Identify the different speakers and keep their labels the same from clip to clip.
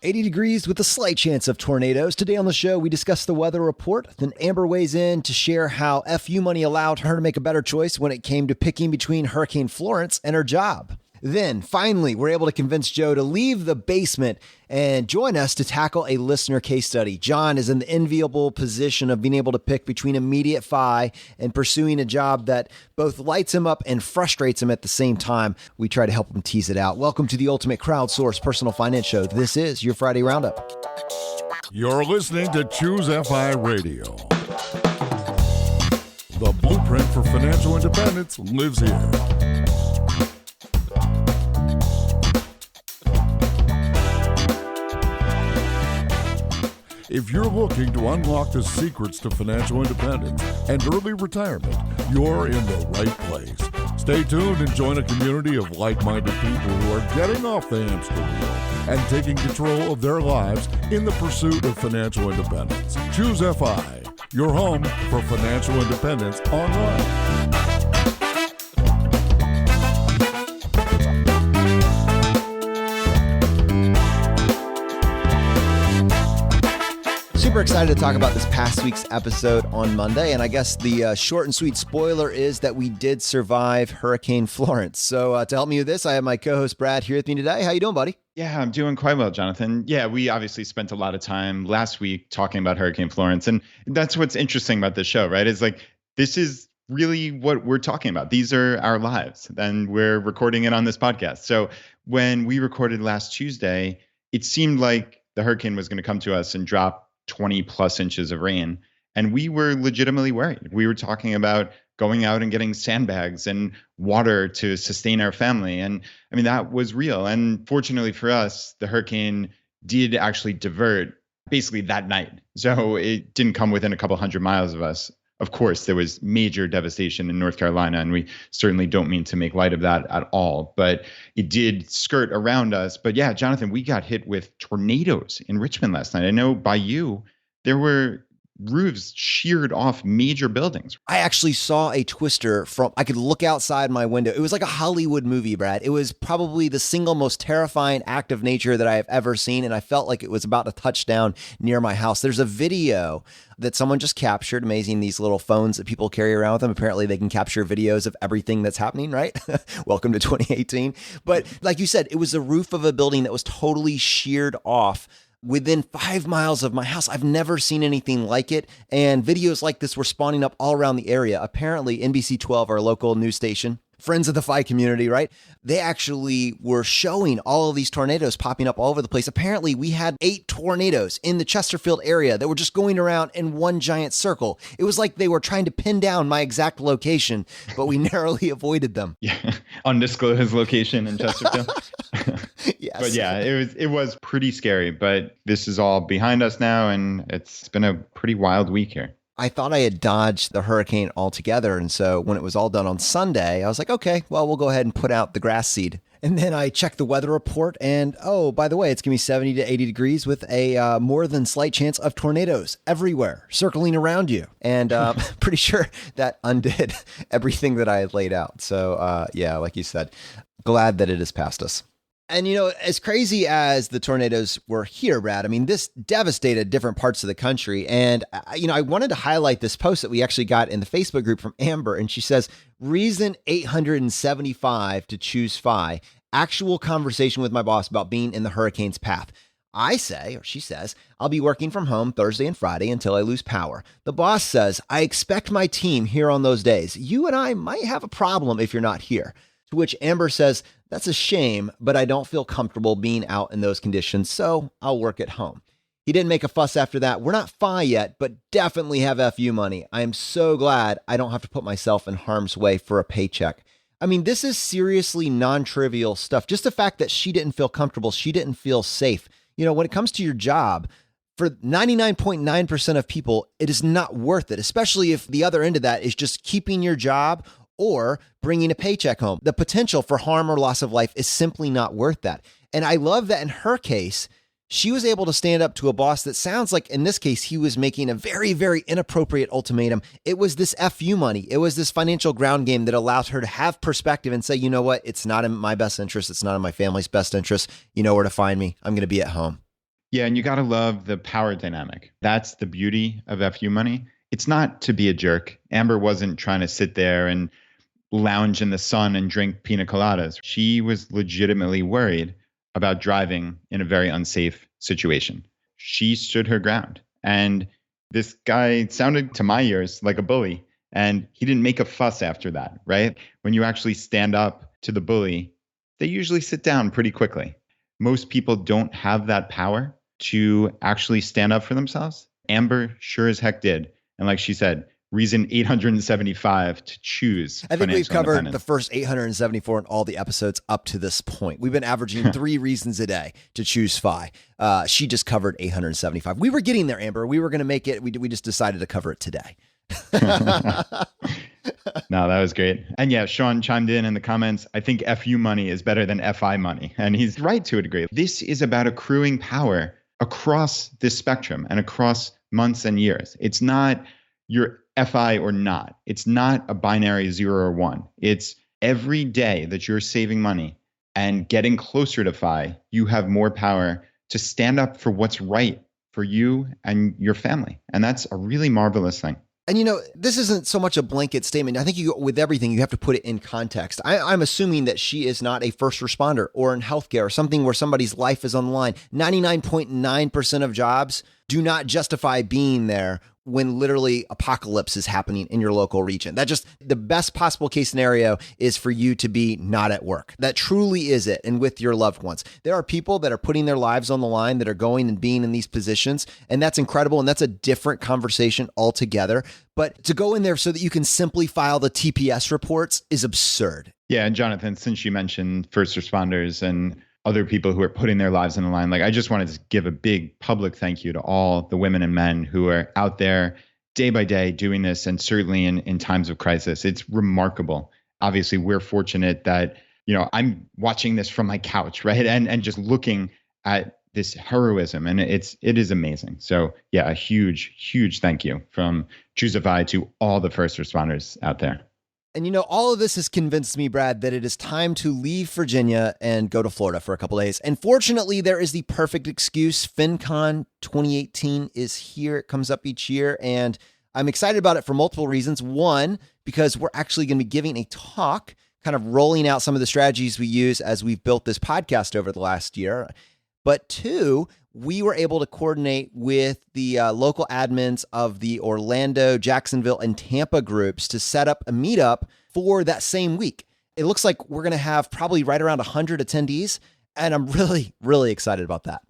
Speaker 1: 80 degrees with a slight chance of tornadoes. Today on the show, we discuss the weather report. Then Amber weighs in to share how FU money allowed her to make a better choice when it came to picking between Hurricane Florence and her job. Then, finally, we're able to convince Joe to leave the basement and join us to tackle a listener case study. John is in the enviable position of being able to pick between immediate Phi and pursuing a job that both lights him up and frustrates him at the same time. We try to help him tease it out. Welcome to the ultimate crowdsourced personal finance show. This is your Friday Roundup.
Speaker 2: You're listening to ChooseFI Radio. The blueprint for financial independence lives here. If you're looking to unlock the secrets to financial independence and early retirement, you're in the right place. Stay tuned and join a community of like-minded people who are getting off the hamster wheel and taking control of their lives in the pursuit of financial independence. ChooseFI, your home for financial independence online.
Speaker 1: Super excited to talk about this past week's episode on Monday, and I guess the short and sweet spoiler is that we did survive Hurricane Florence. So to help me with this, I have my co-host Brad here with me today. How you doing, buddy?
Speaker 3: Yeah, I'm doing quite well, Jonathan. Yeah, we obviously spent a lot of time last week talking about Hurricane Florence, and that's what's interesting about this show, right? Is like this is really what we're talking about. These are our lives, and we're recording it on this podcast. So when we recorded last Tuesday, it seemed like the hurricane was going to come to us and drop 20 plus inches of rain. And we were legitimately worried. We were talking about going out and getting sandbags and water to sustain our family. And I mean, that was real. And fortunately for us, the hurricane did actually divert basically that night. So it didn't come within a couple hundred miles of us. Of course, there was major devastation in North Carolina, and we certainly don't mean to make light of that at all. But it did skirt around us. But yeah, Jonathan, we got hit with tornadoes in Richmond last night. I know by you, there were roofs sheared off major buildings.
Speaker 1: I actually saw a twister I could look outside my window. It was like a Hollywood movie, Brad. It was probably the single most terrifying act of nature that I have ever seen. And I felt like it was about to touch down near my house. There's a video that someone just captured. Amazing, these little phones that people carry around with them. Apparently they can capture videos of everything that's happening, right? Welcome to 2018. But like you said, it was the roof of a building that was totally sheared off within 5 miles of my house. I've never seen anything like it. And videos like this were spawning up all around the area. Apparently, NBC 12, our local news station, friends of the Phi Community, right? They actually were showing all of these tornadoes popping up all over the place. Apparently, we had 8 tornadoes in the Chesterfield area that were just going around in one giant circle. It was like they were trying to pin down my exact location, but we narrowly avoided them.
Speaker 3: Yeah, undisclosed location in Chesterfield.
Speaker 1: Yes.
Speaker 3: But yeah, it was pretty scary. But this is all behind us now, and it's been a pretty wild week here.
Speaker 1: I thought I had dodged the hurricane altogether. And so when it was all done on Sunday, I was like, okay, well, we'll go ahead and put out the grass seed. And then I checked the weather report and, oh, by the way, it's going to be 70 to 80 degrees with a more than slight chance of tornadoes everywhere circling around you. And pretty sure that undid everything that I had laid out. So yeah, like you said, glad that it has passed us. And, you know, as crazy as the tornadoes were here, Brad, I mean, this devastated different parts of the country. And, you know, I wanted to highlight this post that we actually got in the Facebook group from Amber. And she says, reason 875 to choose Phi, actual conversation with my boss about being in the hurricane's path. I say, or she says, I'll be working from home Thursday and Friday until I lose power. The boss says, I expect my team here on those days. You and I might have a problem if you're not here. To which Amber says, that's a shame, but I don't feel comfortable being out in those conditions, so I'll work at home. He didn't make a fuss after that. We're not Phi yet, but definitely have FU money. I am so glad I don't have to put myself in harm's way for a paycheck. I mean, this is seriously non-trivial stuff. Just the fact that she didn't feel comfortable, she didn't feel safe. You know, when it comes to your job, for 99.9% of people, it is not worth it, especially if the other end of that is just keeping your job or bringing a paycheck home. The potential for harm or loss of life is simply not worth that. And I love that in her case, she was able to stand up to a boss that sounds like, in this case, he was making a very, very inappropriate ultimatum. It was this FU money. It was this financial ground game that allowed her to have perspective and say, you know what? It's not in my best interest. It's not in my family's best interest. You know where to find me. I'm going to be at home.
Speaker 3: Yeah, and you got to love the power dynamic. That's the beauty of FU money. It's not to be a jerk. Amber wasn't trying to sit there and lounge in the sun and drink pina coladas. She was legitimately worried about driving in a very unsafe situation. She stood her ground. And this guy sounded to my ears like a bully. And he didn't make a fuss after that, right? When you actually stand up to the bully, they usually sit down pretty quickly. Most people don't have that power to actually stand up for themselves. Amber sure as heck did. And like she said, reason 875 to choose.
Speaker 1: I think we've covered the first 874 in all the episodes up to this point. We've been averaging 3 reasons a day to choose FI. She just covered 875. We were getting there, Amber. We were going to make it. We just decided to cover it today.
Speaker 3: No, that was great. And yeah, Sean chimed in the comments. I think FU money is better than FI money. And he's right to a degree. This is about accruing power across this spectrum and across months and years. It's not your FI or not. It's not a binary 0 or 1. It's every day that you're saving money and getting closer to FI, you have more power to stand up for what's right for you and your family. And that's a really marvelous thing.
Speaker 1: And this isn't so much a blanket statement. I think with everything, you have to put it in context. I'm assuming that she is not a first responder or in healthcare or something where somebody's life is on the line. 99.9% of jobs do not justify being there when literally apocalypse is happening in your local region. That just the best possible case scenario is for you to be not at work. That truly is it. And with your loved ones, there are people that are putting their lives on the line that are going and being in these positions. And that's incredible. And that's a different conversation altogether. But to go in there so that you can simply file the TPS reports is absurd.
Speaker 3: Yeah. And Jonathan, since you mentioned first responders and other people who are putting their lives on the line, I just wanted to give a big public thank you to all the women and men who are out there day by day doing this, and certainly in times of crisis. It's remarkable. Obviously, we're fortunate that, I'm watching this from my couch, right? And just looking at this heroism, and it is amazing. So yeah, a huge, huge thank you from ChooseFI to all the first responders out there.
Speaker 1: And all of this has convinced me, Brad, that it is time to leave Virginia and go to Florida for a couple of days. And fortunately, there is the perfect excuse. Fincon 2018 is here. It comes up each year. And I'm excited about it for multiple reasons. One, because we're actually going to be giving a talk, kind of rolling out some of the strategies we use as we've built this podcast over the last year. But two, we were able to coordinate with the local admins of the Orlando, Jacksonville, and Tampa groups to set up a meetup for that same week. It looks like we're going to have probably right around 100 attendees, and I'm really, really excited about that.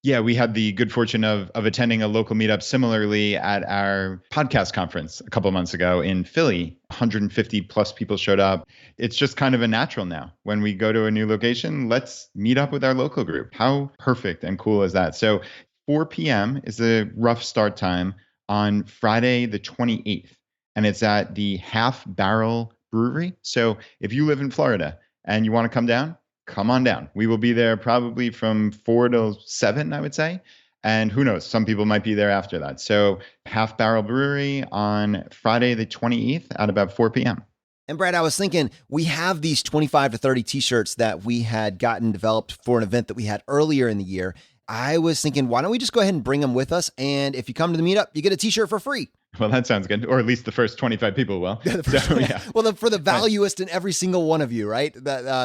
Speaker 3: Yeah, we had the good fortune of attending a local meetup similarly at our podcast conference a couple of months ago in Philly. 150 plus people showed up. It's just kind of a natural now. When we go to a new location, let's meet up with our local group. How perfect and cool is that? So 4 p.m. is the rough start time on Friday, the 28th. And it's at the Half Barrel Brewery. So if you live in Florida and you want to come on down. We will be there probably from 4 to 7, I would say. And who knows, some people might be there after that. So Half Barrel Brewery on Friday, the 28th at about 4 p.m.
Speaker 1: And Brad, I was thinking we have these 25 to 30 t-shirts that we had gotten developed for an event that we had earlier in the year. I was thinking, why don't we just go ahead and bring them with us? And if you come to the meetup, you get a t-shirt for free.
Speaker 3: Well, that sounds good. Or at least the first 25 people will.
Speaker 1: Yeah, well, for the valuest in every single one of you, right?
Speaker 3: There's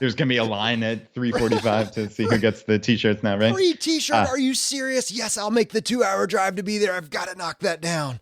Speaker 3: going to be a line at 3:45 to see who gets the t-shirts now, right?
Speaker 1: Free t-shirt? Are you serious? Yes, I'll make the 2-hour drive to be there. I've got to knock that down.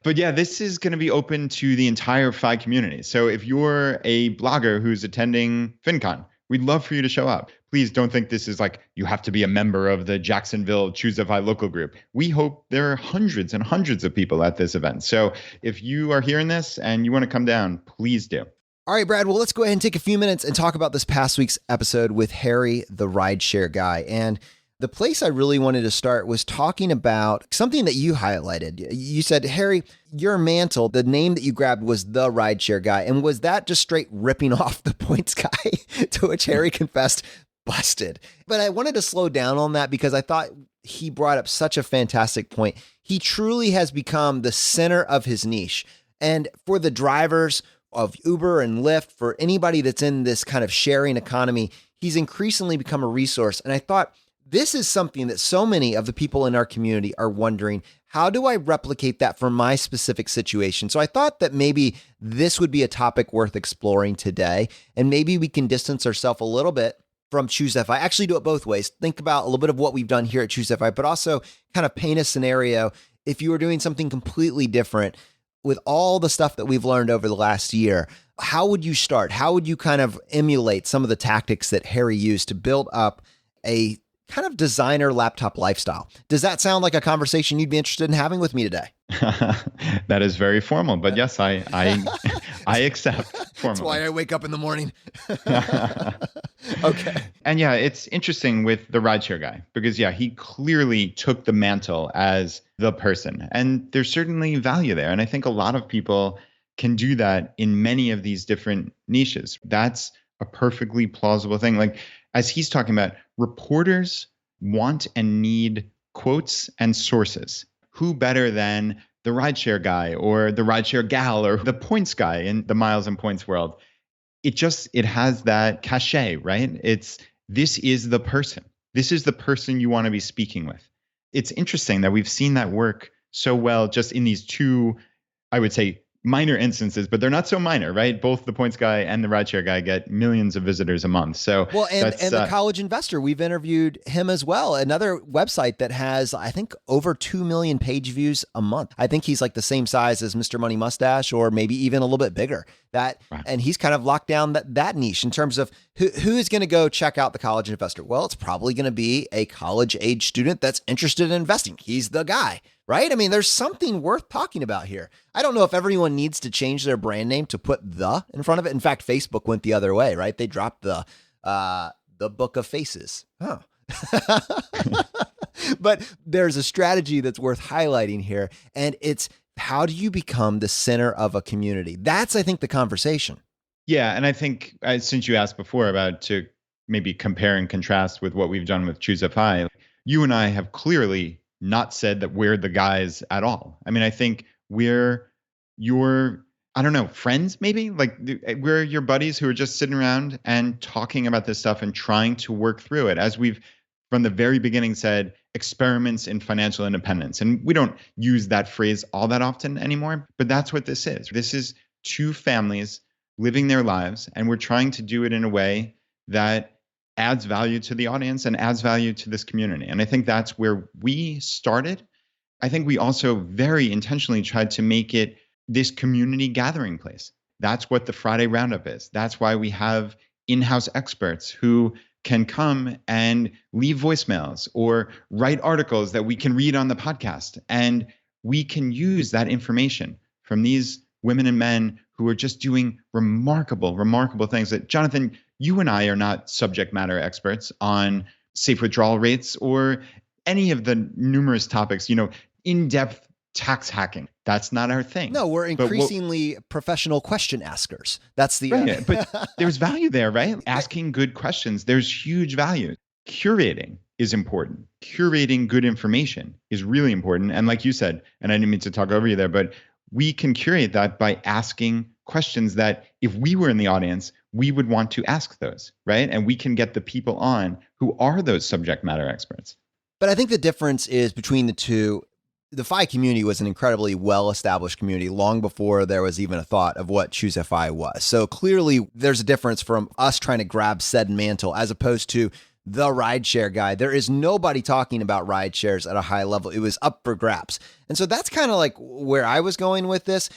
Speaker 3: But yeah, this is going to be open to the entire Phi community. So if you're a blogger who's attending Fincon, we'd love for you to show up. Please don't think this is like you have to be a member of the Jacksonville ChooseFI local group. We hope there are hundreds and hundreds of people at this event. So if you are hearing this and you want to come down, please do.
Speaker 1: All right, Brad, well, let's go ahead and take a few minutes and talk about this past week's episode with Harry, the Rideshare Guy. And the place I really wanted to start was talking about something that you highlighted. You said, Harry, your mantle, the name that you grabbed was the Rideshare Guy. And was that just straight ripping off the Points Guy? To which Harry confessed, busted. But I wanted to slow down on that because I thought he brought up such a fantastic point. He truly has become the center of his niche. And for the drivers of Uber and Lyft, for anybody that's in this kind of sharing economy, he's increasingly become a resource. And I thought this is something that so many of the people in our community are wondering, how do I replicate that for my specific situation? So I thought that maybe this would be a topic worth exploring today. And maybe we can distance ourselves a little bit from ChooseFI. Actually do it both ways. Think about a little bit of what we've done here at ChooseFI, but also kind of paint a scenario if you were doing something completely different with all the stuff that we've learned over the last year. How would you start? How would you kind of emulate some of the tactics that Harry used to build up a kind of designer laptop lifestyle? Does that sound like a conversation you'd be interested in having with me today?
Speaker 3: That is very formal, but yes, I accept formally.
Speaker 1: That's why I wake up in the morning. Okay.
Speaker 3: And yeah, it's interesting with the rideshare guy because he clearly took the mantle as the person, and there's certainly value there. And I think a lot of people can do that in many of these different niches. That's a perfectly plausible thing. Like as he's talking about, reporters want and need quotes and sources. Who better than the rideshare guy or the rideshare gal or the points guy in the miles and points world? It has that cachet, right? This is the person. This is the person you want to be speaking with. It's interesting that we've seen that work so well just in these two, I would say, minor instances, but they're not so minor, right? Both the points guy and the rideshare guy get millions of visitors a month. So
Speaker 1: and the college investor, we've interviewed him as well. Another website that has, I think, over 2 million page views a month. I think he's like the same size as Mr. Money Mustache, or maybe even a little bit bigger. And he's kind of locked down that niche in terms of who is going to go check out the college investor. Well, it's probably going to be a college age student that's interested in investing. He's the guy. Right? I mean, there's something worth talking about here. I don't know if everyone needs to change their brand name to put "the" in front of it. In fact, Facebook went the other way, right? They dropped the Book of Faces. Huh. But there's a strategy that's worth highlighting here, and it's how do you become the center of a community? That's, I think, the conversation.
Speaker 3: Yeah, and I think since you asked before about to maybe compare and contrast with what we've done with ChooseFI, you and I have clearly not said that we're the guys at all. I mean, I think we're your, I don't know, friends maybe? Like we're your buddies who are just sitting around and talking about this stuff and trying to work through it. As we've from the very beginning said, experiments in financial independence. And we don't use that phrase all that often anymore, but that's what this is. This is two families living their lives, and we're trying to do it in a way that adds value to the audience and adds value to this community. And I think that's where we started. I think we also very intentionally tried to make it this community gathering place. That's what the Friday Roundup is. That's why we have in-house experts who can come and leave voicemails or write articles that we can read on the podcast. And we can use that information from these women and men who are just doing remarkable, remarkable things that, Jonathan, you and I are not subject matter experts on safe withdrawal rates or any of the numerous topics, in-depth tax hacking. That's not our thing.
Speaker 1: No, we're increasingly professional question askers. That's the
Speaker 3: right. But there's value there, right? Asking good questions. There's huge value. Curating is important. Curating good information is really important. And like you said, and I didn't mean to talk over you there, but we can curate that by asking questions that if we were in the audience, we would want to ask those, right? And we can get the people on who are those subject matter experts.
Speaker 1: But I think the difference is between the two. The Phi community was an incredibly well-established community long before there was even a thought of what ChooseFI was. So clearly there's a difference from us trying to grab said mantle as opposed to the rideshare guy. There is nobody talking about rideshares at a high level. It was up for grabs. And so that's kind of like where I was going with this.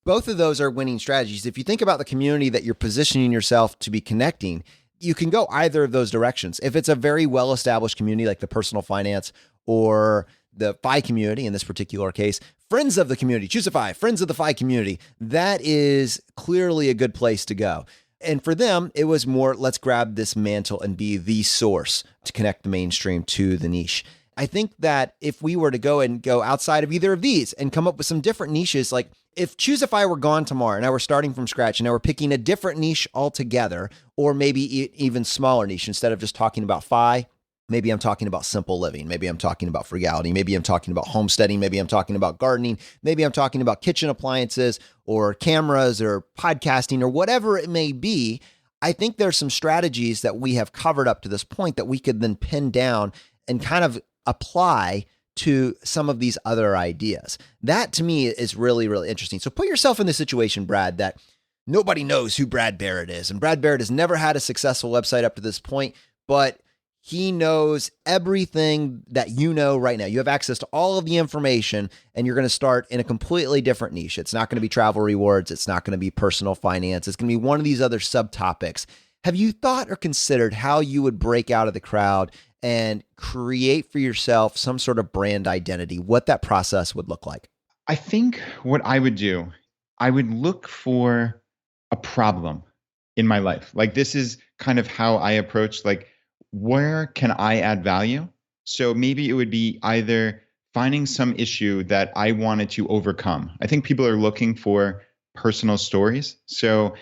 Speaker 1: Both of those are winning strategies. If you think about the community that you're positioning yourself to be connecting, you can go either of those directions. If it's a very well-established community like the personal finance or the Phi community, in this particular case, friends of the community, ChooseFI, friends of the Phi community, that is clearly a good place to go. And for them, it was more, let's grab this mantle and be the source to connect the mainstream to the niche. I think that if we were to go outside of either of these and come up with some different niches, like if ChooseFI were gone tomorrow and I were starting from scratch and I were picking a different niche altogether, or maybe even smaller niche, instead of just talking about Phi, maybe I'm talking about simple living. Maybe I'm talking about frugality. Maybe I'm talking about homesteading. Maybe I'm talking about gardening. Maybe I'm talking about kitchen appliances or cameras or podcasting or whatever it may be. I think there's some strategies that we have covered up to this point that we could then pin down and kind of apply to some of these other ideas. That to me is really, really interesting. So put yourself in the situation, Brad, that nobody knows who Brad Barrett is. And Brad Barrett has never had a successful website up to this point, but he knows everything that you know right now. You have access to all of the information, and you're going to start in a completely different niche. It's not going to be travel rewards. It's not going to be personal finance. It's going to be one of these other subtopics. Have you thought or considered how you would break out of the crowd and create for yourself some sort of brand identity, what that process would look like?
Speaker 3: I think what I would do, I would look for a problem in my life. Like, this is kind of how I approach, like, where can I add value? So maybe it would be either finding some issue that I wanted to overcome. I think people are looking for personal stories. So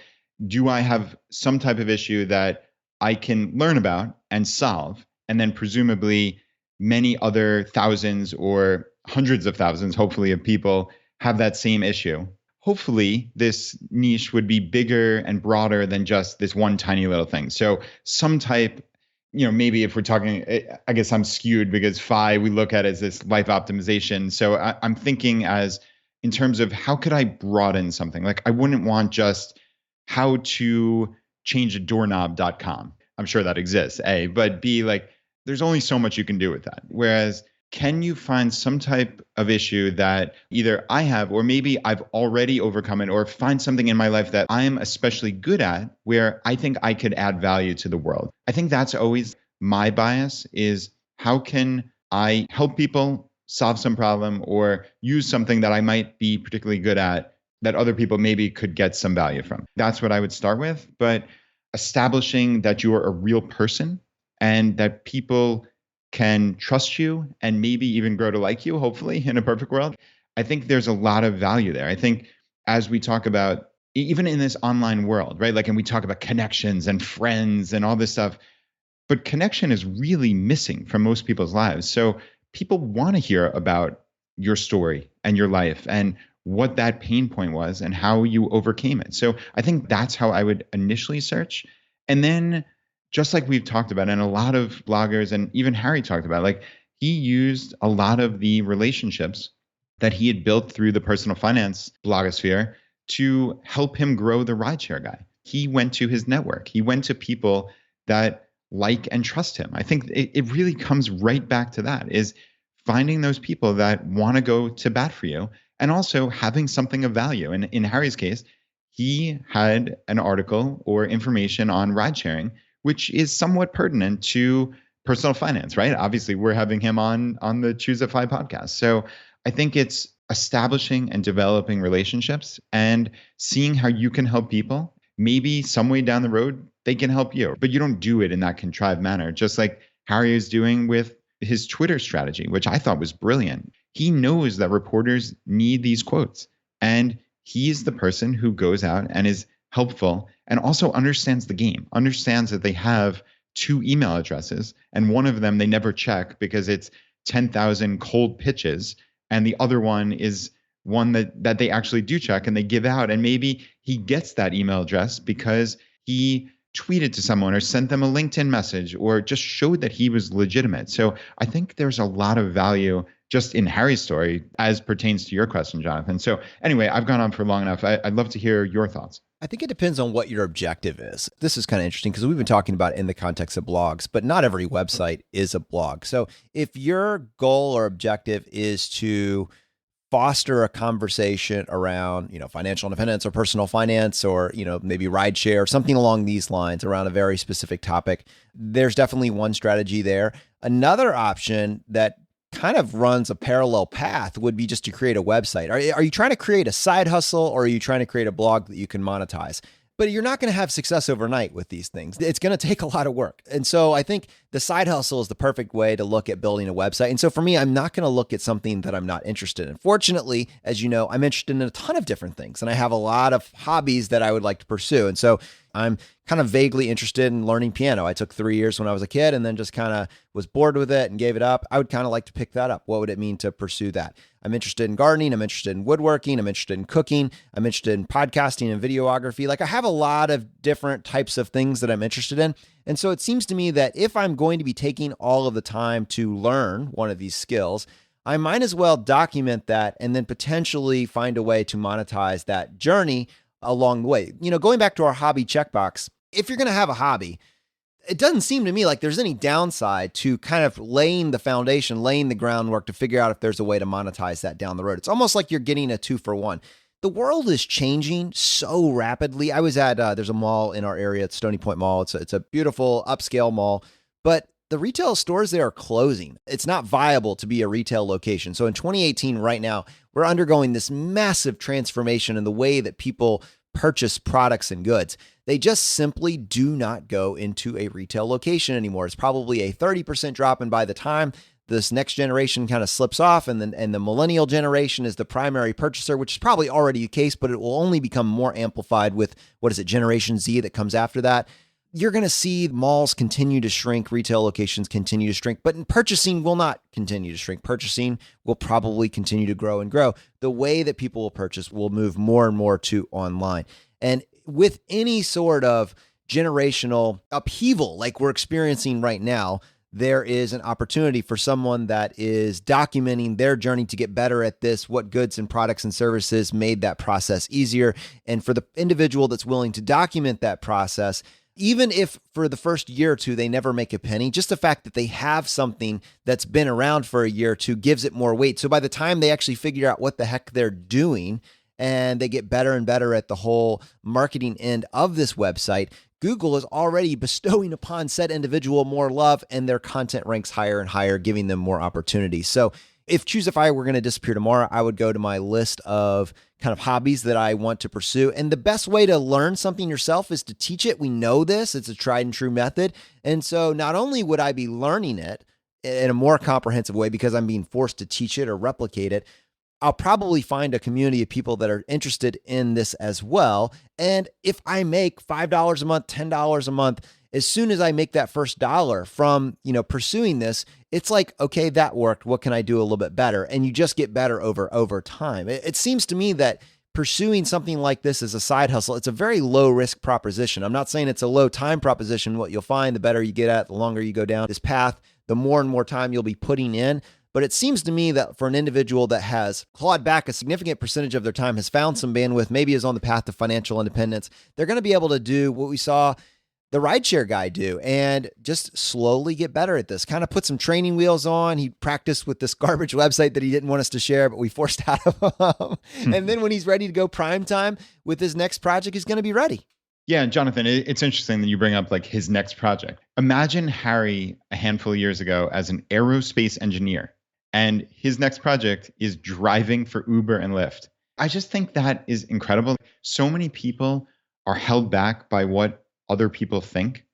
Speaker 3: do I have some type of issue that I can learn about and solve? And then presumably many other thousands or hundreds of thousands, hopefully, of people have that same issue. Hopefully, this niche would be bigger and broader than just this one tiny little thing. So some type, maybe if we're talking, I guess I'm skewed because Phi, we look at as this life optimization. So I'm thinking as in terms of how could I broaden something? Like, I wouldn't want just how to change a doorknob.com. I'm sure that exists, A, but B, like, there's only so much you can do with that. Whereas, can you find some type of issue that either I have or maybe I've already overcome it, or find something in my life that I'm especially good at where I think I could add value to the world? I think that's always my bias, is how can I help people solve some problem or use something that I might be particularly good at that other people maybe could get some value from. That's what I would start with. But establishing that you are a real person and that people can trust you and maybe even grow to like you, hopefully, in a perfect world. I think there's a lot of value there. I think as we talk about, even in this online world, right? Like, and we talk about connections and friends and all this stuff, but connection is really missing from most people's lives. So people want to hear about your story and your life and what that pain point was and how you overcame it. So I think that's how I would initially search. And then, just like we've talked about, and a lot of bloggers and even Harry talked about, like, he used a lot of the relationships that he had built through the personal finance blogosphere to help him grow the Rideshare Guy. He went to his network. He went to people that like and trust him. I think it really comes right back to that, is finding those people that want to go to bat for you and also having something of value. And in Harry's case, he had an article or information on ride sharing, which is somewhat pertinent to personal finance, right? Obviously, we're having him on the ChooseFI podcast. So I think it's establishing and developing relationships and seeing how you can help people. Maybe some way down the road, they can help you, but you don't do it in that contrived manner, just like Harry is doing with his Twitter strategy, which I thought was brilliant. He knows that reporters need these quotes, and he's the person who goes out and is helpful and also understands the game, understands that they have 2 email addresses and one of them they never check because it's 10,000 cold pitches, and the other one is one that they actually do check and they give out. And maybe he gets that email address because he tweeted to someone or sent them a LinkedIn message or just showed that he was legitimate. So I think there's a lot of value just in Harry's story as pertains to your question, Jonathan. So anyway, I've gone on for long enough. I'd love to hear your thoughts.
Speaker 1: I think it depends on what your objective is. This is kind of interesting because we've been talking about it in the context of blogs, but not every website is a blog. So if your goal or objective is to foster a conversation around, financial independence or personal finance or, maybe rideshare or something along these lines around a very specific topic, there's definitely one strategy there. Another option that kind of runs a parallel path would be just to create a website. Are you trying to create a side hustle, or are you trying to create a blog that you can monetize? But you're not going to have success overnight with these things. It's going to take a lot of work. And so I think the side hustle is the perfect way to look at building a website. And so for me, I'm not going to look at something that I'm not interested in. Fortunately, as you know, I'm interested in a ton of different things, and I have a lot of hobbies that I would like to pursue. And so I'm kind of vaguely interested in learning piano. I took 3 years when I was a kid and then just kind of was bored with it and gave it up. I would kind of like to pick that up. What would it mean to pursue that? I'm interested in gardening. I'm interested in woodworking. I'm interested in cooking. I'm interested in podcasting and videography. Like I have a lot of different types of things that I'm interested in. And so it seems to me that if I'm going to be taking all of the time to learn one of these skills, I might as well document that and then potentially find a way to monetize that journey along the way. Going back to our hobby checkbox, if you're going to have a hobby, it doesn't seem to me like there's any downside to kind of laying the foundation, laying the groundwork to figure out if there's a way to monetize that down the road. It's almost like you're getting a 2-for-1. The world is changing so rapidly. I was at, there's a mall in our area, it's Stony Point Mall. It's a beautiful upscale mall, but the retail stores there are closing. It's not viable to be a retail location. So in 2018, right now, we're undergoing this massive transformation in the way that people purchase products and goods. They just simply do not go into a retail location anymore. It's probably a 30% drop. And by the time this next generation kind of slips off and the millennial generation is the primary purchaser, which is probably already the case, but it will only become more amplified with, Generation Z that comes after that. You're going to see malls continue to shrink, retail locations continue to shrink, but purchasing will not continue to shrink. Purchasing will probably continue to grow and grow. The way that people will purchase will move more and more to online. And with any sort of generational upheaval like we're experiencing right now, there is an opportunity for someone that is documenting their journey to get better at this, what goods and products and services made that process easier. And for the individual that's willing to document that process, even if for the first year or two, they never make a penny, just the fact that they have something that's been around for a year or two gives it more weight. So by the time they actually figure out what the heck they're doing and they get better and better at the whole marketing end of this website, Google is already bestowing upon said individual more love and their content ranks higher and higher, giving them more opportunities. So if ChooseFI were going to disappear tomorrow, I would go to my list of kind of hobbies that I want to pursue. And the best way to learn something yourself is to teach it. We know this. It's a tried and true method. And so not only would I be learning it in a more comprehensive way because I'm being forced to teach it or replicate it, I'll probably find a community of people that are interested in this as well. And if I make $5 a month, $10 a month, as soon as I make that first dollar from, pursuing this, it's like, okay, that worked. What can I do a little bit better? And you just get better over time. It seems to me that pursuing something like this as a side hustle, it's a very low risk proposition. I'm not saying it's a low time proposition. What you'll find, the better you get at, the longer you go down this path, the more and more time you'll be putting in. But it seems to me that for an individual that has clawed back a significant percentage of their time, has found some bandwidth, maybe is on the path to financial independence, they're going to be able to do what we saw the Rideshare Guy do and just slowly get better at this. Kind of put some training wheels on. He practiced with this garbage website that he didn't want us to share, but we forced out of him. And then when he's ready to go prime time with his next project, he's going to be ready.
Speaker 3: Yeah, Jonathan, it's interesting that you bring up like his next project. Imagine Harry a handful of years ago as an aerospace engineer, and his next project is driving for Uber and Lyft. I just think that is incredible. So many people are held back by what other people think.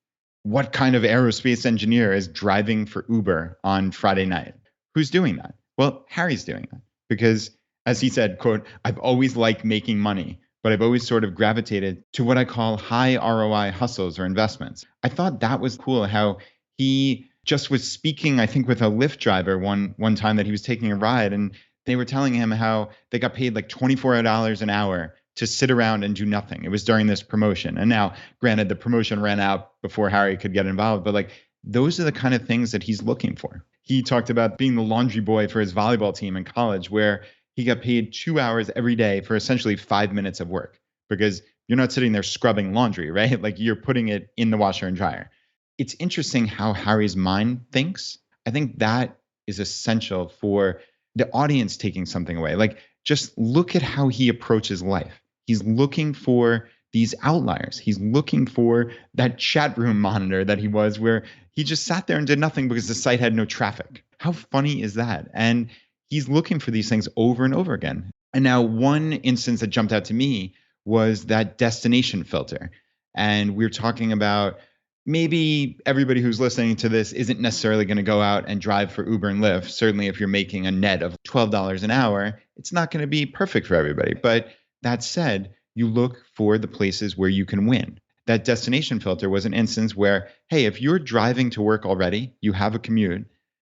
Speaker 3: What kind of aerospace engineer is driving for Uber on Friday night? Who's doing that? Well, Harry's doing that because, as he said, quote, "I've always liked making money, but I've always sort of gravitated to what I call high ROI hustles or investments." I thought that was cool how he just was speaking, I think, with a Lyft driver one time that he was taking a ride, and they were telling him how they got paid like $24 an hour to sit around and do nothing. It was during this promotion. And now, granted, the promotion ran out before Harry could get involved, but like those are the kind of things that he's looking for. He talked about being the laundry boy for his volleyball team in college, where he got paid 2 hours every day for essentially 5 minutes of work because you're not sitting there scrubbing laundry, right? Like you're putting it in the washer and dryer. It's interesting how Harry's mind thinks. I think that is essential for the audience taking something away. Like just look at how he approaches life. He's looking for these outliers. He's looking for that chat room monitor that he was where he just sat there and did nothing because the site had no traffic. How funny is that? And he's looking for these things over and over again. And now one instance that jumped out to me was that destination filter. And we're talking about maybe everybody who's listening to this isn't necessarily going to go out and drive for Uber and Lyft. Certainly if you're making a net of $12 an hour, it's not going to be perfect for everybody. But that said, you look for the places where you can win. that destination filter was an instance where, hey, if you're driving to work already, you have a commute,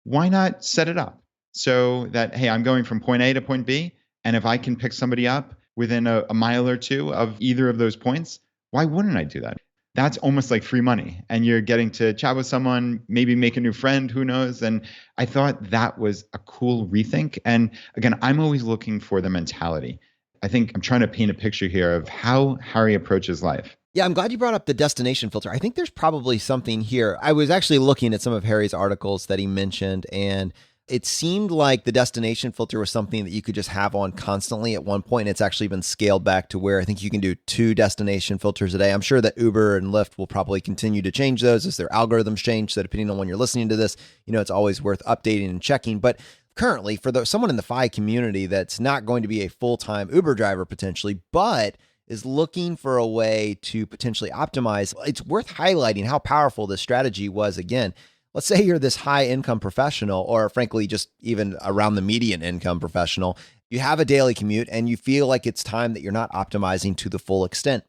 Speaker 3: why not set it up so that, hey, I'm going from point A to point B, and if I can pick somebody up within a mile or two of either of those points, why wouldn't I do that? That's almost like free money. And you're getting to chat with someone, maybe make a new friend, who knows? And I thought that was a cool rethink. And again, I'm always looking for the mentality. I think I'm trying to paint a picture here of how Harry approaches life.
Speaker 1: Yeah, I'm glad you brought up the destination filter. I think there's probably something here. I was actually looking at some of Harry's articles that he mentioned, and it seemed like the destination filter was something that you could just have on constantly at one point. It's actually been scaled back to where I think you can do 2 destination filters a day. I'm sure that Uber and Lyft will probably continue to change those as their algorithms change. So depending on when you're listening to this, it's always worth updating and checking. But currently, for someone in the Phi community that's not going to be a full-time Uber driver potentially, but is looking for a way to potentially optimize, it's worth highlighting how powerful this strategy was. Again, let's say you're this high income professional, or frankly, just even around the median income professional. You have a daily commute and you feel like it's time that you're not optimizing to the full extent.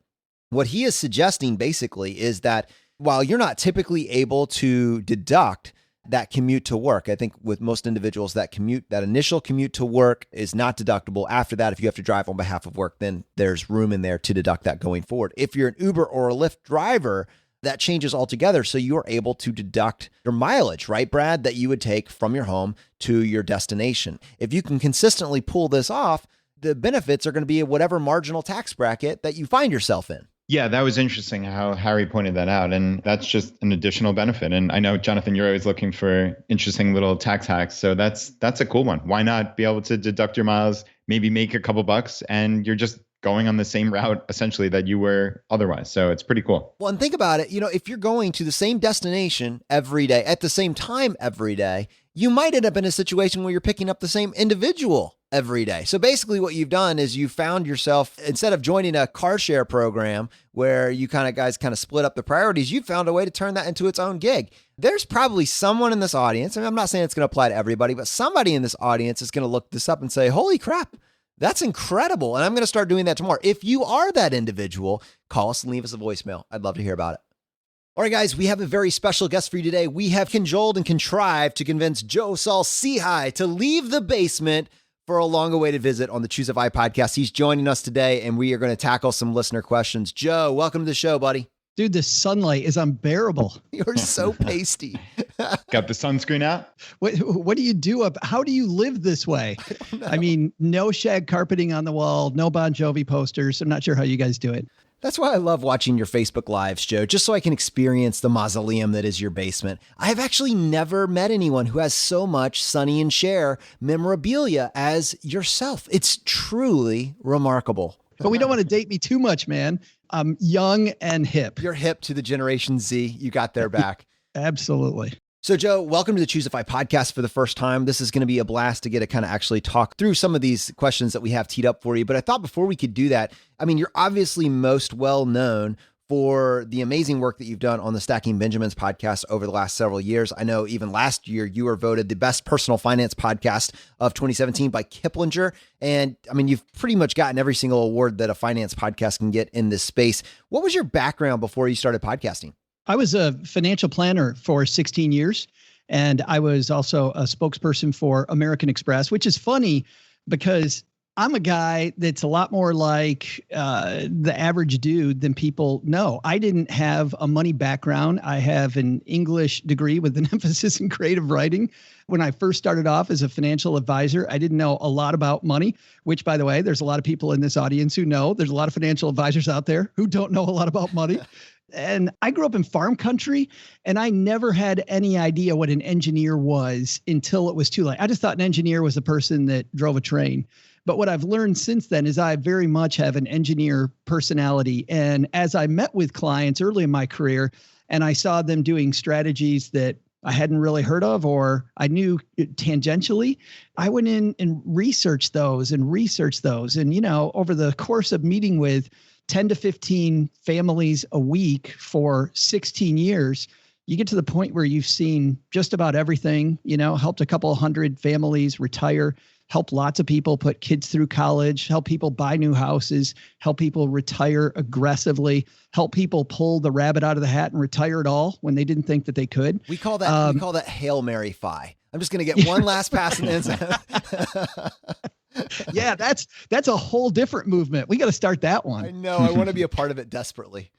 Speaker 1: What he is suggesting basically is that while you're not typically able to deduct that commute to work, I think with most individuals, that initial commute to work is not deductible. After that, if you have to drive on behalf of work, then there's room in there to deduct that going forward. If you're an Uber or a Lyft driver, that changes altogether. So you're able to deduct your mileage, right, Brad, that you would take from your home to your destination. If you can consistently pull this off, the benefits are going to be whatever marginal tax bracket that you find yourself in.
Speaker 3: Yeah, that was interesting how Harry pointed that out. And that's just an additional benefit. And I know, Jonathan, you're always looking for interesting little tax hacks. So that's a cool one. Why not be able to deduct your miles, maybe make a couple bucks, and you're just going on the same route essentially that you were otherwise. So it's pretty cool.
Speaker 1: Well, and think about it, if you're going to the same destination every day at the same time every day, you might end up in a situation where you're picking up the same individual every day. So basically what you've done is you found yourself, instead of joining a car share program where you guys split up the priorities, you found a way to turn that into its own gig. There's probably someone in this audience, and I'm not saying it's going to apply to everybody, but somebody in this audience is going to look this up and say, holy crap, that's incredible. And I'm going to start doing that tomorrow. If you are that individual, call us and leave us a voicemail. I'd love to hear about it. All right, guys, we have a very special guest for you today. We have cajoled and contrived to convince Joe Saul-Sehy to leave the basement for a long-awaited visit on the ChooseFI podcast. He's joining us today, and we are going to tackle some listener questions. Joe, welcome to the show, buddy.
Speaker 4: Dude, the sunlight is unbearable.
Speaker 1: You're so pasty.
Speaker 3: Got the sunscreen out?
Speaker 4: What do you do how do you live this way? I mean, no shag carpeting on the wall, no Bon Jovi posters. I'm not sure how you guys do it.
Speaker 1: That's why I love watching your Facebook Lives, Joe, just so I can experience the mausoleum that is your basement. I have actually never met anyone who has so much Sonny and Cher memorabilia as yourself. It's truly remarkable.
Speaker 4: But we don't want to date me too much, man. I'm young and hip.
Speaker 1: You're hip to the Generation Z. You got their back.
Speaker 4: Absolutely.
Speaker 1: So, Joe, welcome to the ChooseFI podcast for the first time. This is going to be a blast to get to actually talk through some of these questions that we have teed up for you. But I thought before we could do that, you're obviously most well known for the amazing work that you've done on the Stacking Benjamins podcast over the last several years. I know even last year you were voted the best personal finance podcast of 2017 by Kiplinger. And you've pretty much gotten every single award that a finance podcast can get in this space. What was your background before you started podcasting?
Speaker 4: I was a financial planner for 16 years, and I was also a spokesperson for American Express, which is funny because I'm a guy that's a lot more like the average dude than people know. I didn't have a money background. I have an English degree with an emphasis in creative writing. When I first started off as a financial advisor, I didn't know a lot about money, which, by the way, there's a lot of people in this audience who know. There's a lot of financial advisors out there who don't know a lot about money. And I grew up in farm country, and I never had any idea what an engineer was until it was too late. I just thought an engineer was a person that drove a train. But what I've learned since then is I very much have an engineer personality. And as I met with clients early in my career, and I saw them doing strategies that I hadn't really heard of, or I knew tangentially, I went in and researched those. And, over the course of meeting with 10 to 15 families a week for 16 years, you get to the point where you've seen just about everything, helped a couple hundred families retire, help lots of people put kids through college, help people buy new houses, help people retire aggressively, help people pull the rabbit out of the hat and retire it all when they didn't think that they could.
Speaker 1: We call that Hail Mary Phi. I'm just going to get one last pass in the
Speaker 4: Yeah, that's a whole different movement. We got to start that one.
Speaker 1: I know. I want to be a part of it desperately.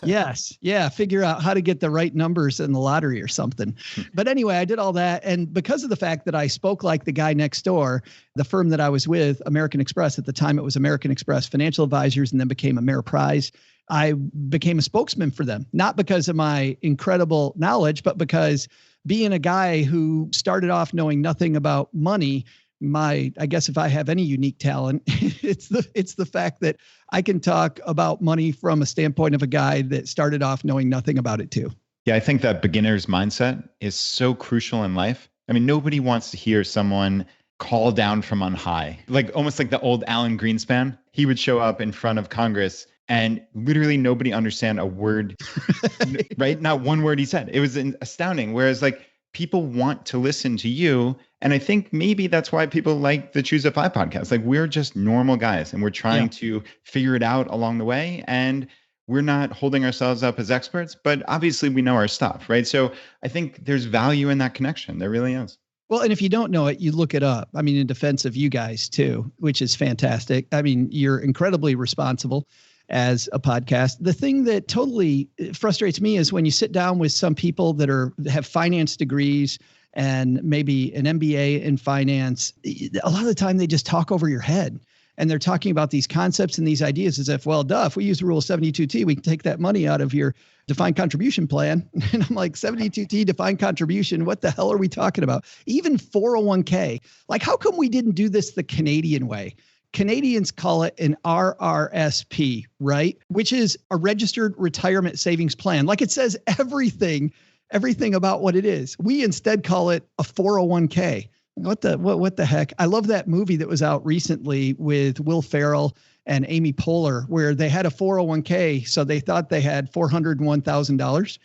Speaker 4: Yes. Yeah. Figure out how to get the right numbers in the lottery or something. But anyway, I did all that. And because of the fact that I spoke like the guy next door, the firm that I was with, American Express, at the time it was American Express Financial Advisors, and then became Ameriprise. I became a spokesman for them, not because of my incredible knowledge, but because being a guy who started off knowing nothing about money, I guess if I have any unique talent, it's the fact that I can talk about money from a standpoint of a guy that started off knowing nothing about it too.
Speaker 3: Yeah, I think that beginner's mindset is so crucial in life. I mean, nobody wants to hear someone call down from on high, like almost like the old Alan Greenspan. He would show up in front of Congress and literally nobody understand a word, right? Not one word he said. It was astounding. Whereas like people want to listen to you. And I think maybe that's why people like the ChooseFI podcast. Like we're just normal guys and we're trying to figure it out along the way. And we're not holding ourselves up as experts, but obviously we know our stuff, right? So I think there's value in that connection. There really is.
Speaker 4: Well, and if you don't know it, you look it up. I mean, in defense of you guys too, which is fantastic. I mean, you're incredibly responsible as a podcast. The thing that totally frustrates me is when you sit down with some people that have finance degrees and maybe an MBA in finance, a lot of the time they just talk over your head. And they're talking about these concepts and these ideas as if, well, duh, if we use the rule 72T, we can take that money out of your defined contribution plan. And I'm like, 72T defined contribution, what the hell are we talking about? Even 401k. Like, how come we didn't do this the Canadian way? Canadians call it an RRSP, right? Which is a registered retirement savings plan. Like it says everything about what it is. We instead call it a 401k. What the heck? I love that movie that was out recently with Will Ferrell and Amy Poehler, where they had a 401k. So they thought they had $401,000.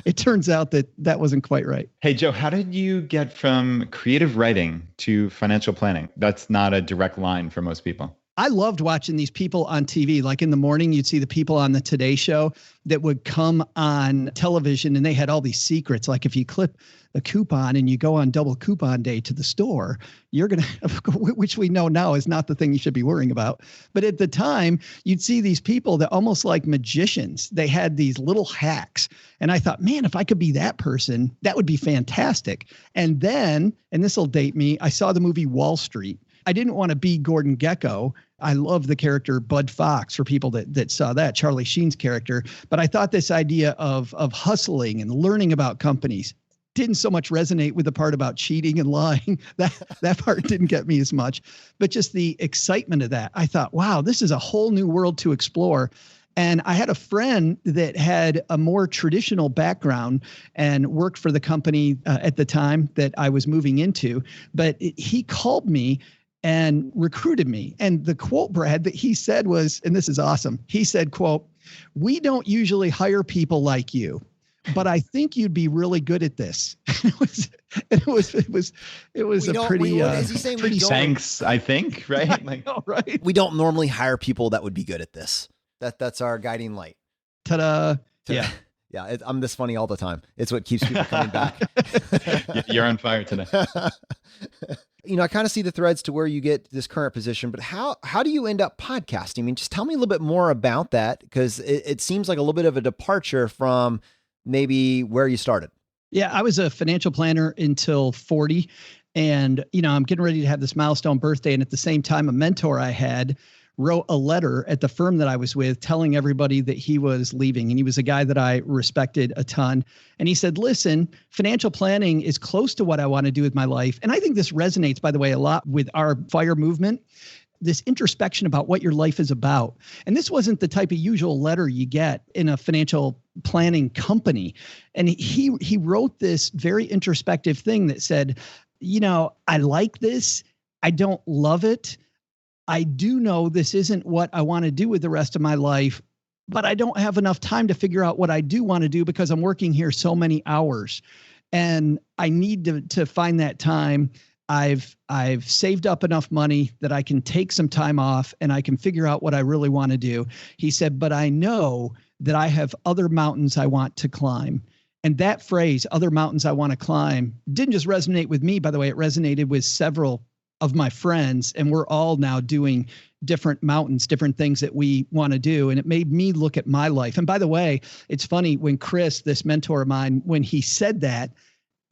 Speaker 4: It turns out that wasn't quite right.
Speaker 3: Hey, Joe, how did you get from creative writing to financial planning? That's not a direct line for most people.
Speaker 4: I loved watching these people on TV. Like in the morning, you'd see the people on the Today Show that would come on television and they had all these secrets. Like if you clip a coupon and you go on double coupon day to the store, you're going to, which we know now is not the thing you should be worrying about. But at the time, you'd see these people that almost like magicians. They had these little hacks. And I thought, man, if I could be that person, that would be fantastic. And then, and this will date me, I saw the movie Wall Street. I didn't want to be Gordon Gekko. I love the character Bud Fox for people that saw that, Charlie Sheen's character. But I thought this idea of hustling and learning about companies didn't so much resonate with the part about cheating and lying. That part didn't get me as much, but just the excitement of that. I thought, wow, this is a whole new world to explore. And I had a friend that had a more traditional background and worked for the company at the time that I was moving into, but he called me and recruited me. And the quote, Brad, that he said was, and this is awesome. He said, quote, "We don't usually hire people like you, but I think you'd be really good at this." It was pretty
Speaker 3: thanks, I think, right?
Speaker 4: I know, right?
Speaker 1: We don't normally hire people that would be good at this. That's our guiding light.
Speaker 4: Ta-da. Yeah.
Speaker 1: Yeah. I'm this funny all the time. It's what keeps people coming back.
Speaker 3: You're on fire today.
Speaker 1: I kind of see the threads to where you get this current position, but how do you end up podcasting? I mean, just tell me a little bit more about that, because it seems like a little bit of a departure from maybe where you started.
Speaker 4: Yeah, I was a financial planner until 40. And, I'm getting ready to have this milestone birthday. And at the same time, a mentor I had wrote a letter at the firm that I was with telling everybody that he was leaving. And he was a guy that I respected a ton. And he said, listen, financial planning is close to what I want to do with my life. And I think this resonates, by the way, a lot with our FIRE movement, this introspection about what your life is about. And this wasn't the type of usual letter you get in a financial planning company. And he wrote this very introspective thing that said, I like this. I don't love it. I do know this isn't what I want to do with the rest of my life, but I don't have enough time to figure out what I do want to do because I'm working here so many hours and I need to find that time. I've saved up enough money that I can take some time off and I can figure out what I really want to do. He said, but I know that I have other mountains I want to climb. And that phrase, other mountains I want to climb, didn't just resonate with me. By the way, it resonated with several of my friends, and we're all now doing different mountains, different things that we want to do. And it made me look at my life. And by the way, it's funny when Chris, this mentor of mine, when he said that,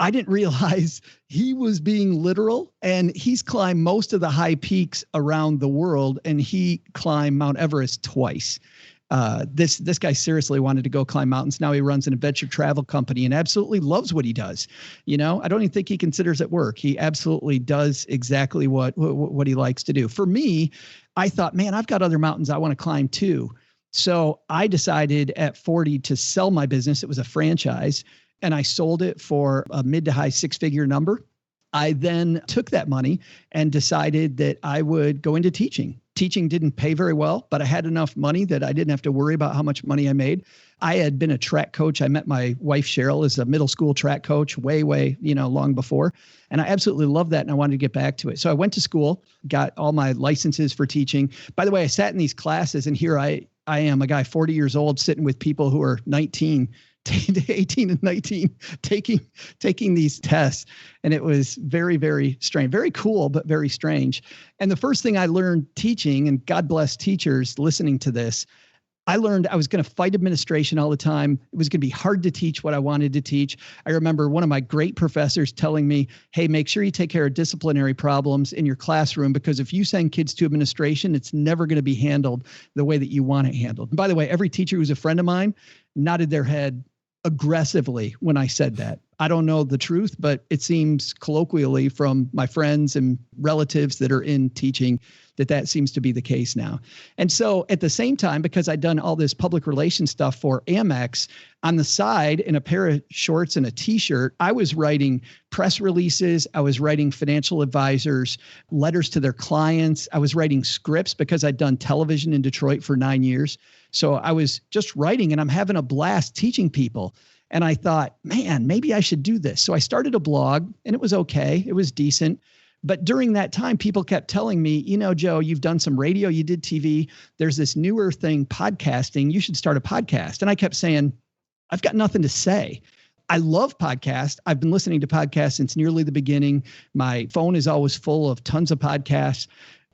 Speaker 4: I didn't realize he was being literal, and he's climbed most of the high peaks around the world, and he climbed Mount Everest twice. This guy seriously wanted to go climb mountains. Now he runs an adventure travel company and absolutely loves what he does. You know, I don't even think he considers it work. He absolutely does exactly what he likes to do. For me, I thought, man, I've got other mountains I want to climb too. So I decided at 40 to sell my business. It was a franchise, and I sold it for a mid to high six-figure number. I then took that money and decided that I would go into teaching. Teaching didn't pay very well, but I had enough money that I didn't have to worry about how much money I made. I had been a track coach. I met my wife, Cheryl, as a middle school track coach way, long before. And I absolutely loved that. And I wanted to get back to it. So I went to school, got all my licenses for teaching. By the way, I sat in these classes, and here I am, a guy 40 years old, sitting with people who are 18 and 19 taking these tests. And it was very, very strange, very cool, but very strange. And the first thing I learned teaching, and God bless teachers listening to this, I learned I was going to fight administration all the time. It was going to be hard to teach what I wanted to teach. I remember one of my great professors telling me, hey, make sure you take care of disciplinary problems in your classroom, because if you send kids to administration, it's never going to be handled the way that you want it handled. And by the way, every teacher who's a friend of mine nodded their head aggressively when I said that. I don't know the truth, but it seems colloquially from my friends and relatives that are in teaching that seems to be the case now. And so at the same time, because I'd done all this public relations stuff for Amex, on the side, in a pair of shorts and a t-shirt, I was writing press releases. I was writing financial advisors, letters to their clients. I was writing scripts because I'd done television in Detroit for 9 years. So I was just writing, and I'm having a blast teaching people. And I thought, man, maybe I should do this. So I started a blog, and it was okay. It was decent. But during that time, people kept telling me, you know, Joe, you've done some radio, you did TV. There's this newer thing, podcasting. You should start a podcast. And I kept saying, I've got nothing to say. I love podcasts. I've been listening to podcasts since nearly the beginning. My phone is always full of tons of podcasts,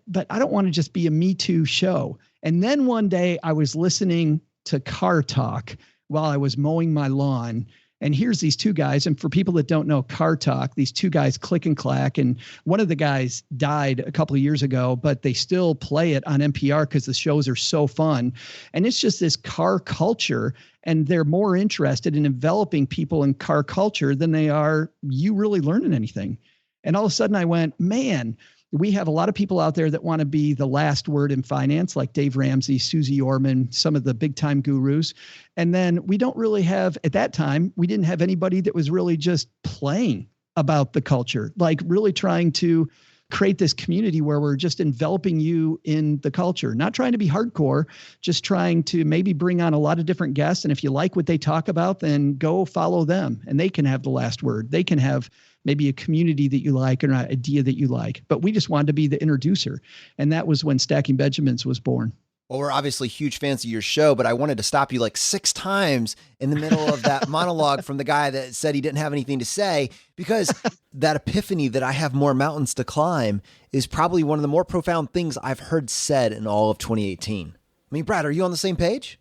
Speaker 4: but I don't want to just be a Me Too show. And then one day I was listening to Car Talk while I was mowing my lawn. And here's these two guys. And for people that don't know Car Talk, these two guys, Click and Clack. And one of the guys died a couple of years ago, but they still play it on NPR because the shows are so fun. And it's just this car culture. And they're more interested in enveloping people in car culture than they are you really learning anything. And all of a sudden I went, man, we have a lot of people out there that want to be the last word in finance, like Dave Ramsey, Susie Orman, some of the big time gurus. And then we don't really have, at that time, we didn't have anybody that was really just playing about the culture, like really trying to create this community where we're just enveloping you in the culture, not trying to be hardcore, just trying to maybe bring on a lot of different guests. And if you like what they talk about, then go follow them and they can have the last word. They can have maybe a community that you like or an idea that you like, but we just wanted to be the introducer. And that was when Stacking Benjamins was born.
Speaker 1: Well, we're obviously huge fans of your show, but I wanted to stop you like 6 times in the middle of that monologue from the guy that said he didn't have anything to say, because that epiphany that I have more mountains to climb is probably one of the more profound things I've heard said in all of 2018. I mean, Brad, are you on the same page?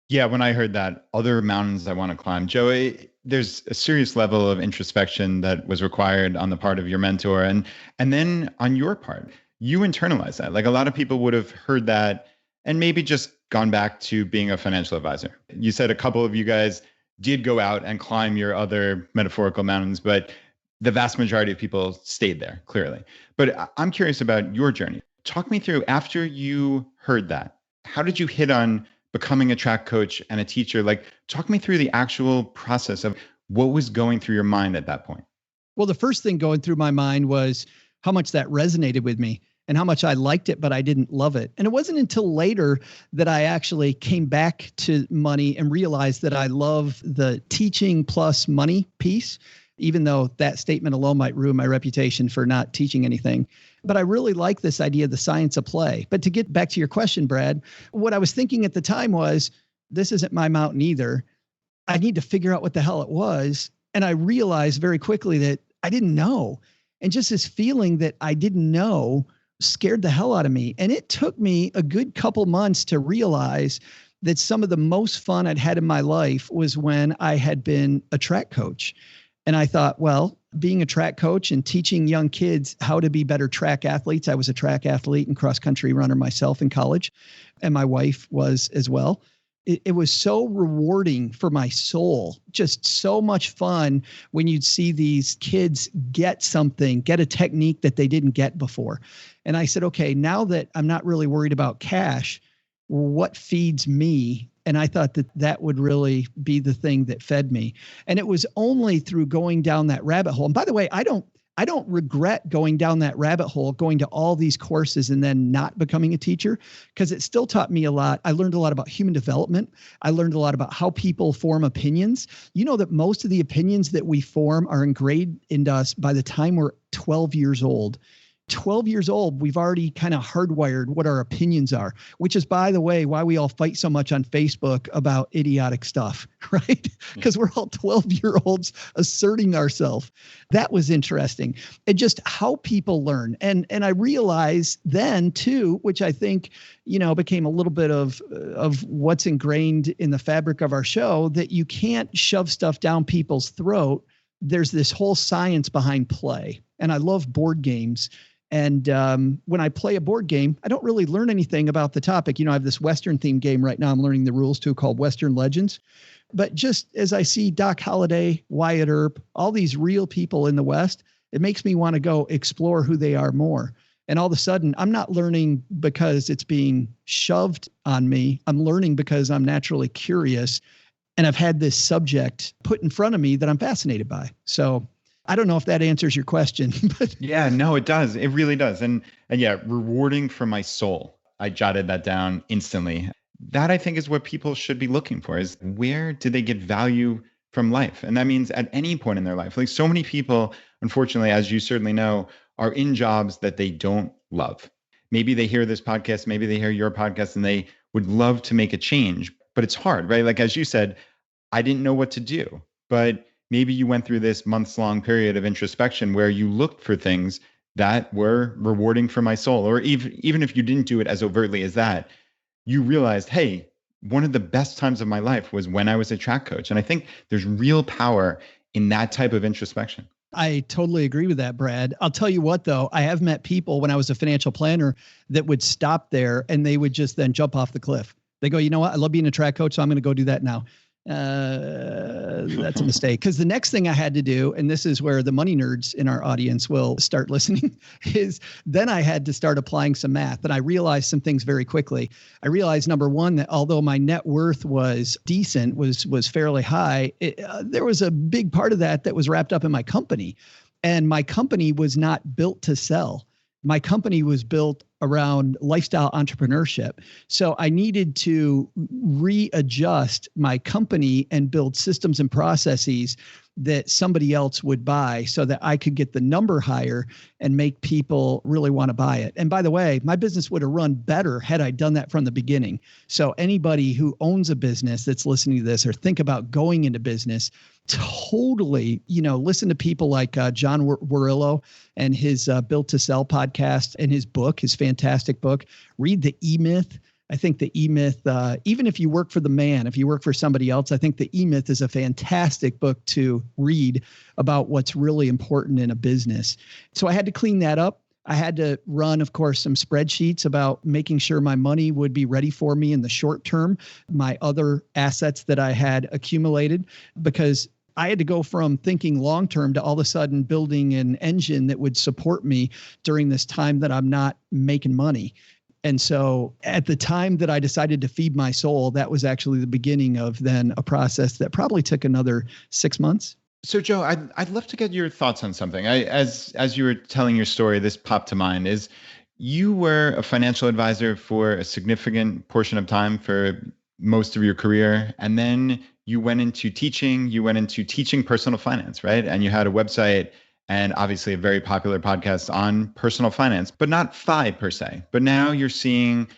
Speaker 3: Yeah, when I heard that, other mountains I want to climb, Joey, there's a serious level of introspection that was required on the part of your mentor. And then on your part, you internalize that. Like a lot of people would have heard that and maybe just gone back to being a financial advisor. You said a couple of you guys did go out and climb your other metaphorical mountains, but the vast majority of people stayed there, clearly. But I'm curious about your journey. Talk me through, after you heard that, how did you hit on becoming a track coach and a teacher? Like, talk me through the actual process of what was going through your mind at that point.
Speaker 4: Well, the first thing going through my mind was how much that resonated with me. and how much I liked it, but I didn't love it. And it wasn't until later that I actually came back to money and realized that I love the teaching plus money piece, even though that statement alone might ruin my reputation for not teaching anything. But I really like this idea of the science of play. But to get back to your question, Brad, what I was thinking at the time was, this isn't my mountain either. I need to figure out what the hell it was. And I realized very quickly that I didn't know. And just this feeling that I didn't know scared the hell out of me. And it took me a good couple months to realize that some of the most fun I'd had in my life was when I had been a track coach. And I thought, well, being a track coach and teaching young kids how to be better track athletes. I was a track athlete and cross-country runner myself in college, and my wife was as well. It was so rewarding for my soul, just so much fun when you'd see these kids get something, get a technique that they didn't get before. And I said, okay, now that I'm not really worried about cash, what feeds me? And I thought that that would really be the thing that fed me. And it was only through going down that rabbit hole. And by the way, I don't regret going down that rabbit hole, going to all these courses and then not becoming a teacher, because it still taught me a lot. I learned a lot about human development. I learned a lot about how people form opinions. You know that most of the opinions that we form are ingrained into us by the time we're 12 years old. 12 years old, we've already kind of hardwired what our opinions are, which is, by the way, why we all fight so much on Facebook about idiotic stuff, right? Because we're all 12-year-olds asserting ourselves. That was interesting. And just how people learn. And I realized then too, which I think, became a little bit of what's ingrained in the fabric of our show, that you can't shove stuff down people's throat. There's this whole science behind play. And I love board games. And when I play a board game, I don't really learn anything about the topic. I have this Western themed game right now I'm learning the rules to, called Western Legends. But just as I see Doc Holliday, Wyatt Earp, all these real people in the West, it makes me want to go explore who they are more. And all of a sudden, I'm not learning because it's being shoved on me. I'm learning because I'm naturally curious. And I've had this subject put in front of me that I'm fascinated by. So I don't know if that answers your question, but
Speaker 3: yeah, no, it does. It really does. And yeah, rewarding for my soul. I jotted that down instantly. That, I think, is what people should be looking for, is where do they get value from life? And that means at any point in their life. Like, so many people, unfortunately, as you certainly know, are in jobs that they don't love. Maybe they hear this podcast, maybe they hear your podcast, and they would love to make a change, but it's hard, right? Like, as you said, I didn't know what to do, but maybe you went through this months-long period of introspection where you looked for things that were rewarding for my soul. Or even if you didn't do it as overtly as that, you realized, hey, one of the best times of my life was when I was a track coach. And I think there's real power in that type of introspection.
Speaker 4: I totally agree with that, Brad. I'll tell you what, though, I have met people when I was a financial planner that would stop there and they would just then jump off the cliff. They go, you know what? I love being a track coach, so I'm going to go do that now. That's a mistake. Because the next thing I had to do, and this is where the money nerds in our audience will start listening, is then I had to start applying some math. And I realized some things very quickly. I realized, number one, that although my net worth was decent, was fairly high, there was a big part of that was wrapped up in my company. And my company was not built to sell. My company was built around lifestyle entrepreneurship. So I needed to readjust my company and build systems and processes that somebody else would buy so that I could get the number higher and make people really want to buy it. And by the way, my business would have run better had I done that from the beginning. So anybody who owns a business that's listening to this or think about going into business, totally, listen to people like John Warillo and his Built to Sell podcast and his book, his fantastic book. Read the E-Myth. I think the E-Myth, even if you work for the man, if you work for somebody else, I think the E-Myth is a fantastic book to read about what's really important in a business. So I had to clean that up. I had to run, of course, some spreadsheets about making sure my money would be ready for me in the short term, my other assets that I had accumulated, because I had to go from thinking long-term to all of a sudden building an engine that would support me during this time that I'm not making money. And so at the time that I decided to feed my soul, that was actually the beginning of then a process that probably took another 6 months.
Speaker 3: So Joe, I'd love to get your thoughts on something. As you were telling your story, this popped to mind is, you were a financial advisor for a significant portion of time for most of your career. And then you went into teaching personal finance, right? And you had a website and obviously a very popular podcast on personal finance, but not Phi per se. But now you're seeing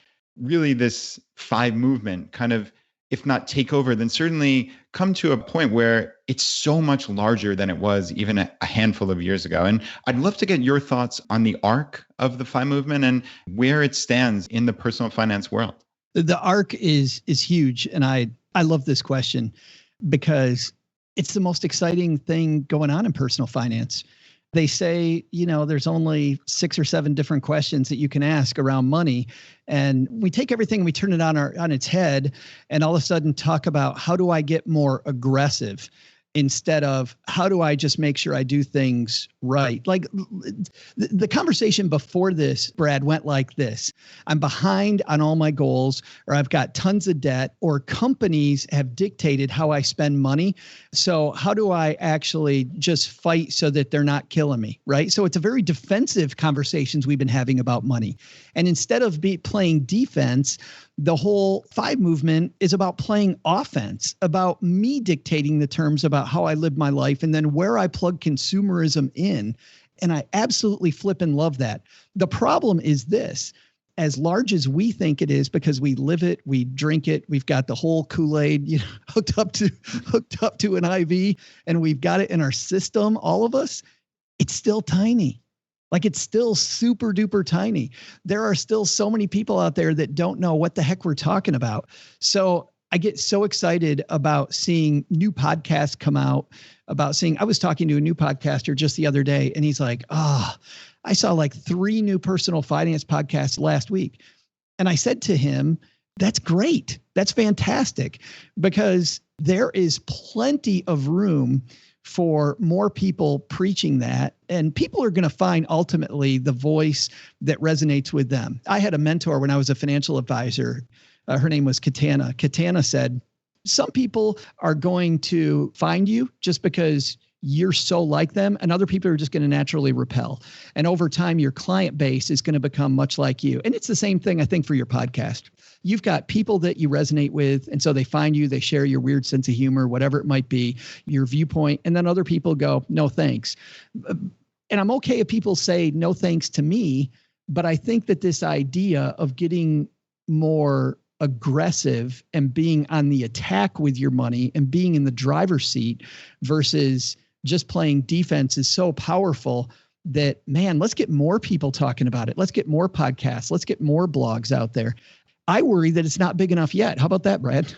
Speaker 3: really this Phi movement kind of, if not take over, then certainly come to a point where it's so much larger than it was even a handful of years ago. And I'd love to get your thoughts on the arc of the Phi movement and where it stands in the personal finance world.
Speaker 4: The arc is huge. And I love this question because it's the most exciting thing going on in personal finance. They say, there's only 6 or 7 different questions that you can ask around money. And we take everything and we turn it on its head and all of a sudden talk about how do I get more aggressive instead of how do I just make sure I do things right? Like the conversation before this, Brad, went like this. I'm behind on all my goals, or I've got tons of debt, or companies have dictated how I spend money. So how do I actually just fight so that they're not killing me, right? So it's a very defensive conversations we've been having about money. And instead of playing defense, the whole Phi movement is about playing offense, about me dictating the terms about how I live my life and then where I plug consumerism in. And I absolutely flip and love that. The problem is this, as large as we think it is, because we live it, we drink it, we've got the whole Kool-Aid, hooked up to an IV, and we've got it in our system, all of us, it's still tiny. Like it's still super duper tiny. There are still so many people out there that don't know what the heck we're talking about. So I get so excited about seeing new podcasts come out, I was talking to a new podcaster just the other day and he's like, I saw like 3 new personal finance podcasts last week. And I said to him, that's great. That's fantastic because there is plenty of room for more people preaching that. And people are going to find ultimately the voice that resonates with them. I had a mentor when I was a financial advisor. Her name was Katana. Katana said, some people are going to find you just because you're so like them, and other people are just going to naturally repel. And over time, your client base is going to become much like you. And it's the same thing, I think, for your podcast. You've got people that you resonate with, and so they find you, they share your weird sense of humor, whatever it might be, your viewpoint, and then other people go, no thanks. And I'm okay if people say no thanks to me, but I think that this idea of getting more aggressive and being on the attack with your money and being in the driver's seat versus just playing defense is so powerful that, man, let's get more people talking about it. Let's get more podcasts. Let's get more blogs out there. I worry that it's not big enough yet. How about that, Brad?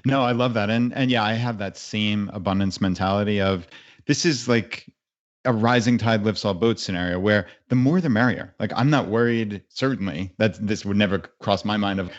Speaker 3: No, I love that. And yeah, I have that same abundance mentality of this is like a rising tide lifts all boats scenario where the more the merrier. Like I'm not worried, certainly, that this would never cross my mind of,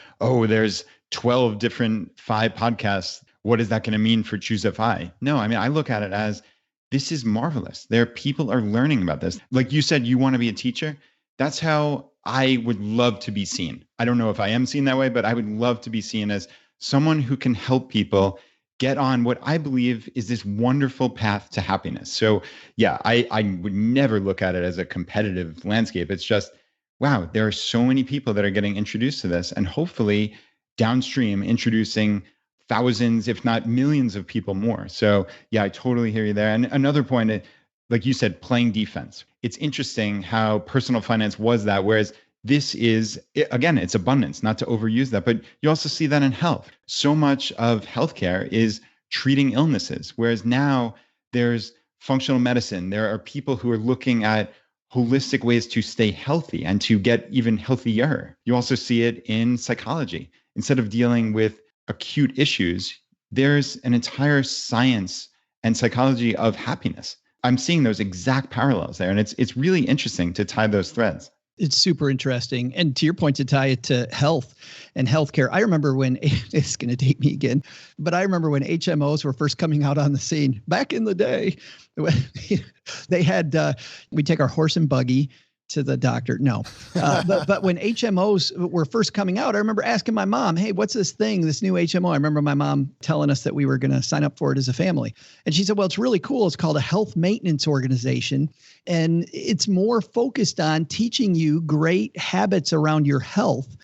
Speaker 3: there's 12 different Phi podcasts. What is that going to mean for ChooseFI? No, I mean, I look at it as this is marvelous. People are learning about this. Like you said, you want to be a teacher. That's how I would love to be seen. I don't know if I am seen that way, but I would love to be seen as someone who can help people get on what I believe is this wonderful path to happiness. So yeah, I would never look at it as a competitive landscape. It's just, wow, there are so many people that are getting introduced to this and hopefully downstream introducing thousands, if not millions of people more. So yeah, I totally hear you there. And another point, like you said, playing defense. It's interesting how personal finance was that, whereas this is, again, it's abundance, not to overuse that, but you also see that in health. So much of healthcare is treating illnesses, whereas now there's functional medicine. There are people who are looking at holistic ways to stay healthy and to get even healthier. You also see it in psychology. Instead of dealing with acute issues, there's an entire science and psychology of happiness. I'm seeing those exact parallels there. And it's really interesting to tie those threads.
Speaker 4: It's super interesting. And to your point, to tie it to health and healthcare, I remember when, it's going to date me again, but I remember when HMOs were first coming out on the scene back in the day, they had, we'd take our horse and buggy to the doctor. No. But when HMOs were first coming out, I remember asking my mom, hey, what's this thing, this new HMO? I remember my mom telling us that we were going to sign up for it as a family. And she said, well, it's really cool. It's called a health maintenance organization. And it's more focused on teaching you great habits around your health.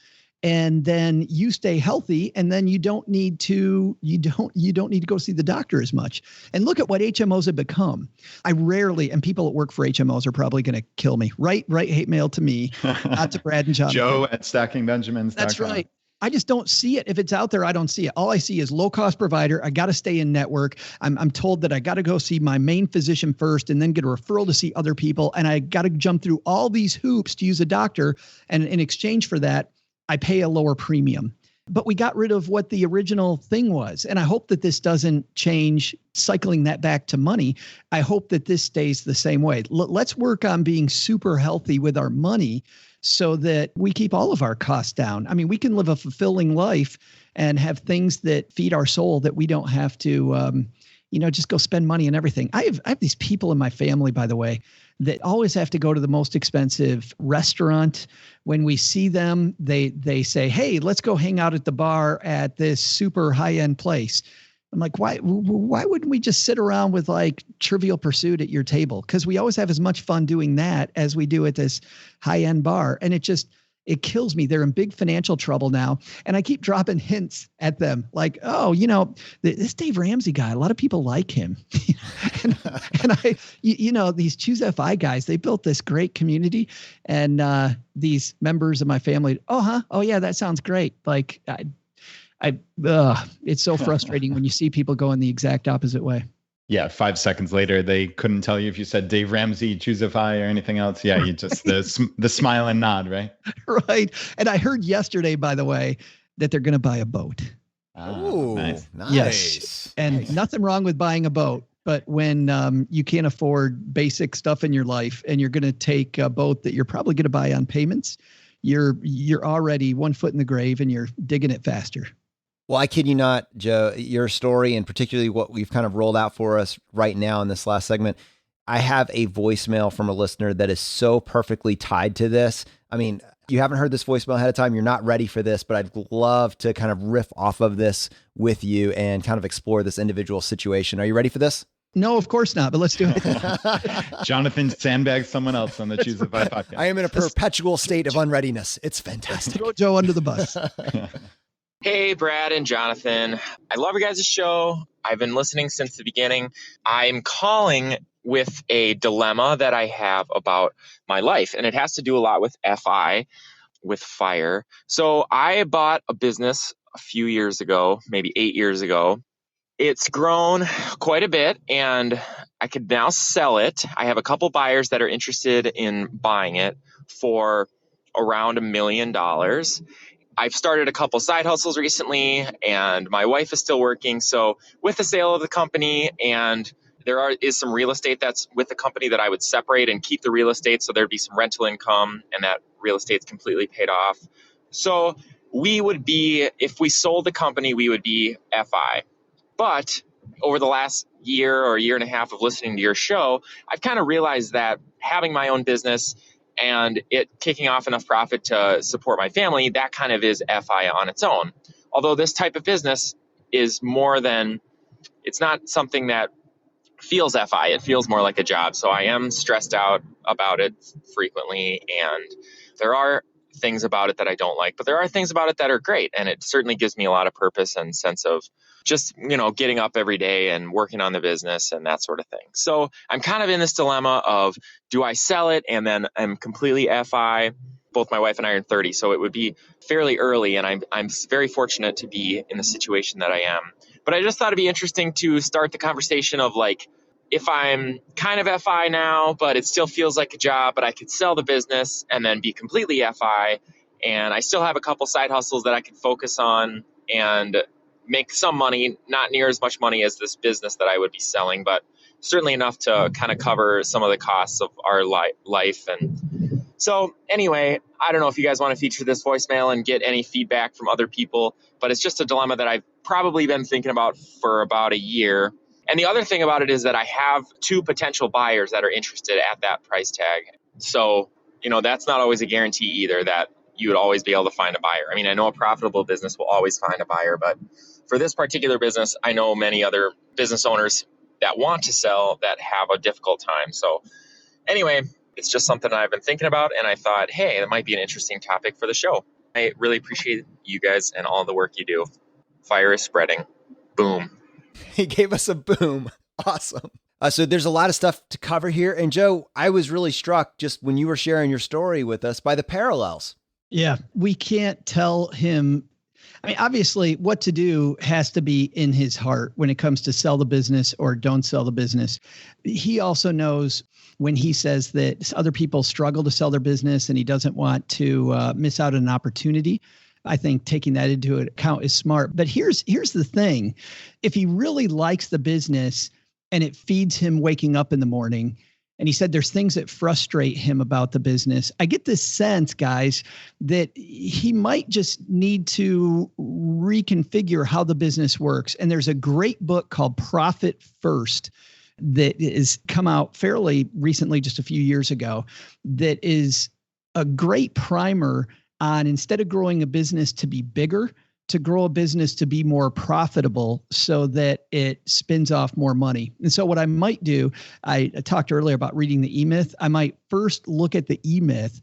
Speaker 4: And then you stay healthy, and then you don't need to go see the doctor as much. And look at what HMOs have become. I rarely, and people that work for HMOs are probably going to kill me. Write hate mail to me, not to Brad and John.
Speaker 3: Joe at stackingbenjamins.com.
Speaker 4: That's right. I just don't see it. If it's out there, I don't see it. All I see is low cost provider. I got to stay in network. I'm told that I got to go see my main physician first and then get a referral to see other people. And I got to jump through all these hoops to use a doctor. And in exchange for that, I pay a lower premium. But we got rid of what the original thing was. And I hope that this doesn't change, cycling that back to money. I hope that this stays the same way. Let's work on being super healthy with our money so that we keep all of our costs down. I mean, we can live a fulfilling life and have things that feed our soul that we don't have to, just go spend money on everything. I have these people in my family, by the way, that always have to go to the most expensive restaurant. When we see them, they say, hey, let's go hang out at the bar at this super high-end place. I'm like, why wouldn't we just sit around with like Trivial Pursuit at your table? Because we always have as much fun doing that as we do at this high-end bar. And it kills me. They're in big financial trouble now. And I keep dropping hints at them like, oh, this Dave Ramsey guy, a lot of people like him. and these ChooseFI guys, they built this great community. And these members of my family, oh yeah, that sounds great. Like it's so frustrating when you see people going the exact opposite way.
Speaker 3: Yeah, 5 seconds later, they couldn't tell you if you said Dave Ramsey, ChooseFI, or anything else. Yeah, you just the smile and nod, right?
Speaker 4: Right. And I heard yesterday, by the way, that they're going to buy a boat.
Speaker 1: Oh, nice.
Speaker 4: Yes. And nothing wrong with buying a boat. But when you can't afford basic stuff in your life and you're going to take a boat that you're probably going to buy on payments, you're already 1 foot in the grave and you're digging it faster.
Speaker 1: Well, I kid you not, Joe, your story and particularly what we've kind of rolled out for us right now in this last segment, I have a voicemail from a listener that is so perfectly tied to this. I mean, you haven't heard this voicemail ahead of time. You're not ready for this, but I'd love to kind of riff off of this with you and kind of explore this individual situation. Are you ready for this?
Speaker 4: No, of course not, but let's do it.
Speaker 3: Jonathan sandbags someone else on the ChooseFI podcast.
Speaker 1: I am in a perpetual state of unreadiness. It's fantastic.
Speaker 4: Throw Joe under the bus.
Speaker 5: Hey, Brad and Jonathan. I love your guys' show. I've been listening since the beginning. I'm calling with a dilemma that I have about my life, and it has to do a lot with FI, with fire. So I bought a business a few years ago, maybe 8 years ago. It's grown quite a bit, and I could now sell it. I have a couple buyers that are interested in buying it for around $1 million. I've started a couple side hustles recently, and my wife is still working. So with the sale of the company, and is some real estate that's with the company that I would separate and keep the real estate, so there'd be some rental income, and that real estate's completely paid off. So we would be, if we sold the company, we would be FI. But over the last year or year and a half of listening to your show, I've kind of realized that having my own business and it kicking off enough profit to support my family, that kind of is FI on its own. Although this type of business is it's not something that feels FI, it feels more like a job. So I am stressed out about it frequently, and there are things about it that I don't like, but there are things about it that are great. And it certainly gives me a lot of purpose and sense of just, getting up every day and working on the business and that sort of thing. So I'm kind of in this dilemma of, do I sell it and then I'm completely FI? Both my wife and I are 30, so it would be fairly early, and I'm very fortunate to be in the situation that I am. But I just thought it'd be interesting to start the conversation of like, if I'm kind of FI now, but it still feels like a job, but I could sell the business and then be completely FI, and I still have a couple side hustles that I can focus on and make some money, not near as much money as this business that I would be selling, but certainly enough to kind of cover some of the costs of our life. And so anyway, I don't know if you guys want to feature this voicemail and get any feedback from other people, but it's just a dilemma that I've probably been thinking about for about a year. And the other thing about it is that I have 2 potential buyers that are interested at that price tag. So that's not always a guarantee either that you would always be able to find a buyer. I mean, I know a profitable business will always find a buyer, but for this particular business, I know many other business owners that want to sell that have a difficult time. So anyway, it's just something I've been thinking about, and I thought, hey, that might be an interesting topic for the show. I really appreciate you guys and all the work you do. Fire is spreading. Boom.
Speaker 1: He gave us a boom. Awesome. So there's a lot of stuff to cover here. And Joe, I was really struck just when you were sharing your story with us by the parallels.
Speaker 4: Yeah, we can't tell him. I mean, obviously what to do has to be in his heart when it comes to sell the business or don't sell the business. He also knows when he says that other people struggle to sell their business and he doesn't want to miss out on an opportunity. I think taking that into account is smart. But here's the thing. If he really likes the business and it feeds him waking up in the morning, and he said there's things that frustrate him about the business, I get this sense, guys, that he might just need to reconfigure how the business works. And there's a great book called Profit First that has come out fairly recently, just a few years ago, that is a great primer on, instead of growing a business to be bigger, to grow a business to be more profitable so that it spins off more money. And so what I might do, I talked earlier about reading the E-Myth. I might first look at the E-Myth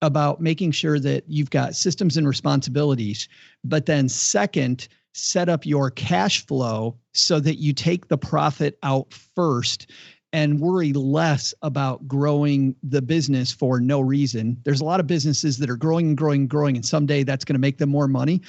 Speaker 4: about making sure that you've got systems and responsibilities, but then second, set up your cash flow so that you take the profit out first and worry less about growing the business for no reason. There's a lot of businesses that are growing and growing and growing, and someday that's going to make them more money.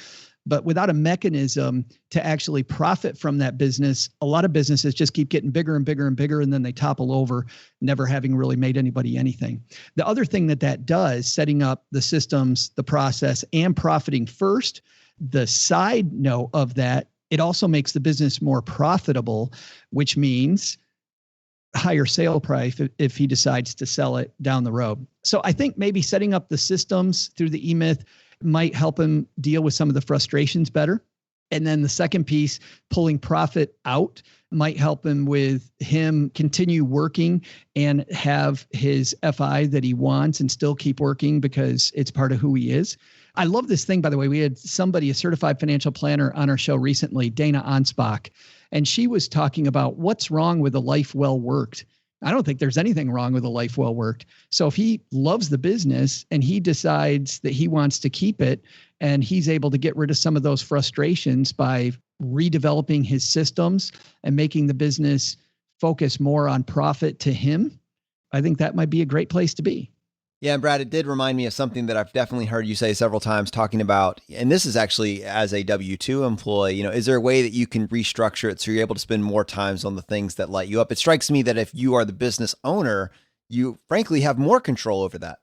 Speaker 4: But without a mechanism to actually profit from that business, a lot of businesses just keep getting bigger and bigger and bigger, and then they topple over, never having really made anybody anything. The other thing that does, setting up the systems, the process, and profiting first, the side note of that, it also makes the business more profitable, which means higher sale price if he decides to sell it down the road. So I think maybe setting up the systems through the E-Myth might help him deal with some of the frustrations better. And then the second piece, pulling profit out, might help him with him continue working and have his FI that he wants and still keep working because it's part of who he is. I love this thing, by the way. We had somebody, a certified financial planner on our show recently, Dana Ansbach, and she was talking about what's wrong with a life well worked. I don't think there's anything wrong with a life well worked. So if he loves the business and he decides that he wants to keep it, and he's able to get rid of some of those frustrations by redeveloping his systems and making the business focus more on profit to him, I think that might be a great place to be.
Speaker 1: Yeah, and Brad, it did remind me of something that I've definitely heard you say several times, talking about, and this is actually as a W-2 employee, is there a way that you can restructure it so you're able to spend more times on the things that light you up? It strikes me that if you are the business owner, you frankly have more control over that.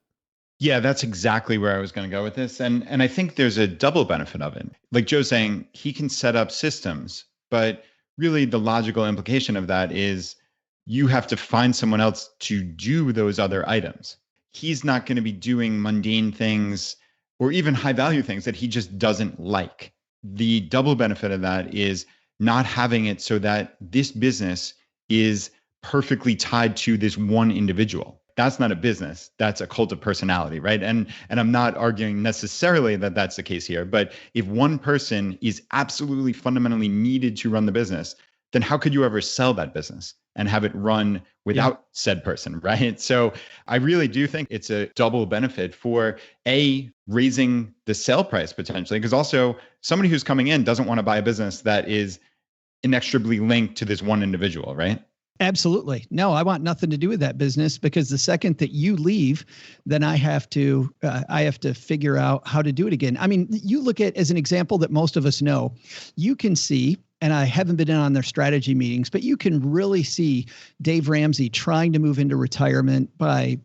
Speaker 3: Yeah, that's exactly where I was going to go with this. And I think there's a double benefit of it. Like Joe's saying, he can set up systems, but really the logical implication of that is you have to find someone else to do those other items. He's not going to be doing mundane things or even high value things that he just doesn't like. The double benefit of that is not having it so that this business is perfectly tied to this one individual. That's not a business. That's a cult of personality, right? And I'm not arguing necessarily that that's the case here, but if one person is absolutely fundamentally needed to run the business, then how could you ever sell that business and have it run without said person, right? So I really do think it's a double benefit for raising the sale price potentially, because also somebody who's coming in doesn't want to buy a business that is inextricably linked to this one individual, right?
Speaker 4: Absolutely. No, I want nothing to do with that business, because the second that you leave, then I have to figure out how to do it again. I mean, you look at, as an example that most of us know, you can see, and I haven't been in on their strategy meetings, but you can really see Dave Ramsey trying to move into retirement by,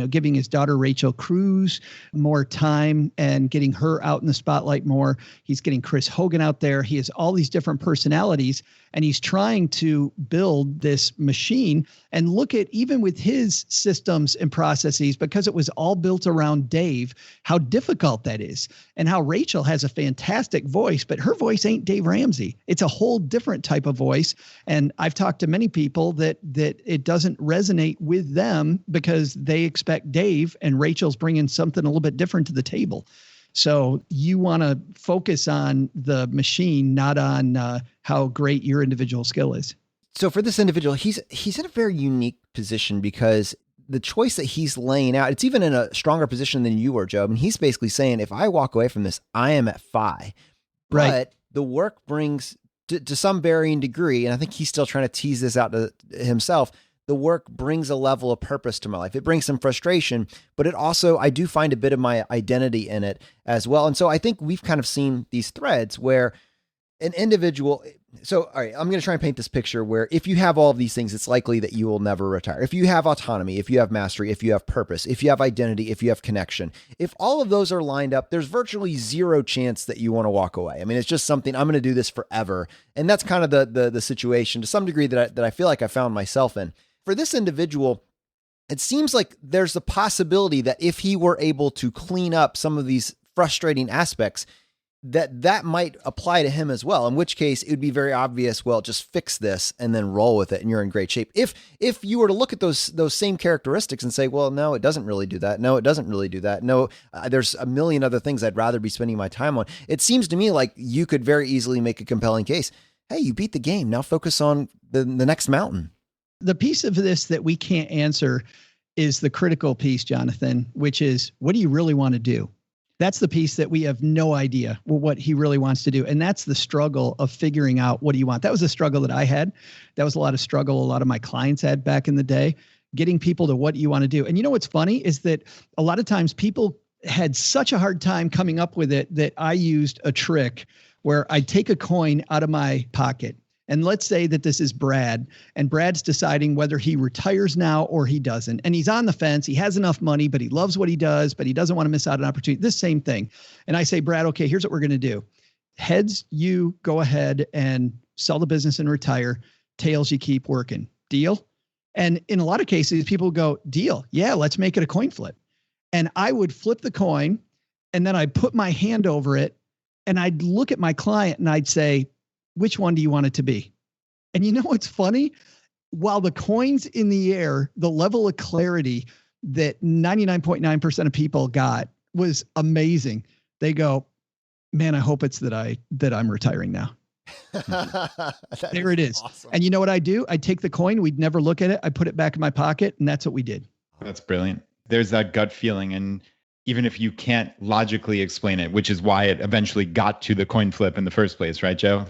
Speaker 4: giving his daughter Rachel Cruz more time and getting her out in the spotlight more. He's getting Chris Hogan out there. He has all these different personalities, and he's trying to build this machine. And look at, even with his systems and processes, because it was all built around Dave, how difficult that is, and how Rachel has a fantastic voice, but her voice ain't Dave Ramsey. It's a whole whole different type of voice. And I've talked to many people that it doesn't resonate with them because they expect Dave and Rachel's bringing something a little bit different to the table. So you want to focus on the machine, not on how great your individual skill is.
Speaker 1: So for this individual, he's in a very unique position because the choice that he's laying out, it's even in a stronger position than you were, Joe. And he's basically saying, if I walk away from this, I am at Phi.
Speaker 4: Right.
Speaker 1: But the work brings, to some varying degree, and I think he's still trying to tease this out to himself, the work brings a level of purpose to my life. It brings some frustration, but it also, I do find a bit of my identity in it as well. And so I think we've kind of seen these threads where an individual, so, all right, I'm going to try and paint this picture where if you have all of these things, it's likely that you will never retire. If you have autonomy, if you have mastery, if you have purpose, if you have identity, if you have connection, if all of those are lined up, there's virtually zero chance that you want to walk away. I mean, it's just something, I'm going to do this forever. And that's kind of the situation to some degree that I feel like I found myself in. For this individual, it seems like there's a possibility that if he were able to clean up some of these frustrating aspects, that might apply to him as well, in which case it would be very obvious, well, just fix this and then roll with it and you're in great shape. If you were to look at those same characteristics and say, well, no, it doesn't really do that. No, it doesn't really do that. No, there's a million other things I'd rather be spending my time on. It seems to me like you could very easily make a compelling case. Hey, you beat the game. Now focus on the next mountain.
Speaker 4: The piece of this that we can't answer is the critical piece, Jonathan, which is, what do you really want to do? That's the piece that we have no idea what he really wants to do. And that's the struggle of figuring out, what do you want? That was a struggle that I had. That was a lot of struggle a lot of my clients had back in the day, getting people to what you want to do. And you know what's funny is that a lot of times people had such a hard time coming up with it that I used a trick where I'd take a coin out of my pocket. And let's say that this is Brad, and Brad's deciding whether he retires now or he doesn't. And he's on the fence. He has enough money, but he loves what he does, but he doesn't want to miss out on an opportunity. This same thing. And I say, Brad, okay, here's what we're going to do. Heads, you go ahead and sell the business and retire. Tails, you keep working. Deal? And in a lot of cases, people go, deal. Yeah, let's make it a coin flip. And I would flip the coin, and then I'd put my hand over it, and I'd look at my client and I'd say, which one do you want it to be? And you know what's funny? While the coin's in the air, the level of clarity that 99.9% of people got was amazing. They go, man, I hope it's that I'm retiring now. There it is. Awesome. And you know what I do? I take the coin. We'd never look at it. I put it back in my pocket, and that's what we did.
Speaker 3: That's brilliant. There's that gut feeling. And even if you can't logically explain it, which is why it eventually got to the coin flip in the first place, right, Joe?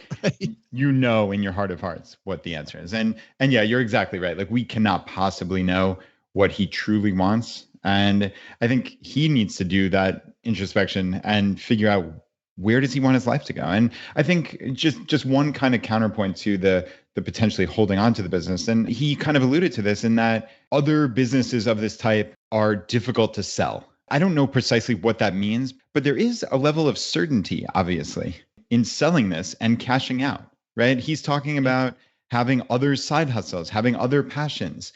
Speaker 3: You know in your heart of hearts what the answer is. And yeah, you're exactly right. Like, we cannot possibly know what he truly wants. And I think he needs to do that introspection and figure out, where does he want his life to go? And I think just one kind of counterpoint to the potentially holding on to the business. And he kind of alluded to this in that other businesses of this type are difficult to sell. I don't know precisely what that means, but there is a level of certainty, obviously, in selling this and cashing out, right? He's talking about having other side hustles, having other passions.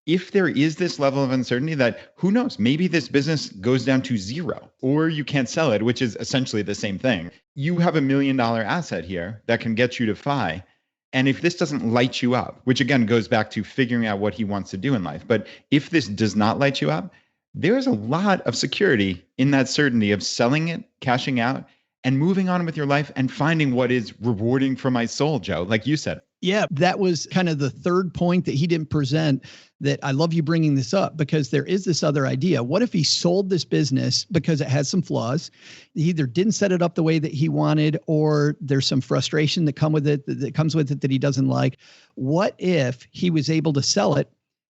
Speaker 3: If there is this level of uncertainty that, who knows, maybe this business goes down to zero, or you can't sell it, which is essentially the same thing. You have $1 million asset here that can get you to Phi. And if this doesn't light you up, which again goes back to figuring out what he wants to do in life, but if this does not light you up, there's a lot of security in that certainty of selling it, cashing out, and moving on with your life and finding what is rewarding for my soul, Joe, like you said.
Speaker 4: Yeah, that was kind of the third point that he didn't present, that I love you bringing this up, because there is this other idea. What if he sold this business because it has some flaws? He either didn't set it up the way that he wanted, or there's some frustration that comes with it that he doesn't like. What if he was able to sell it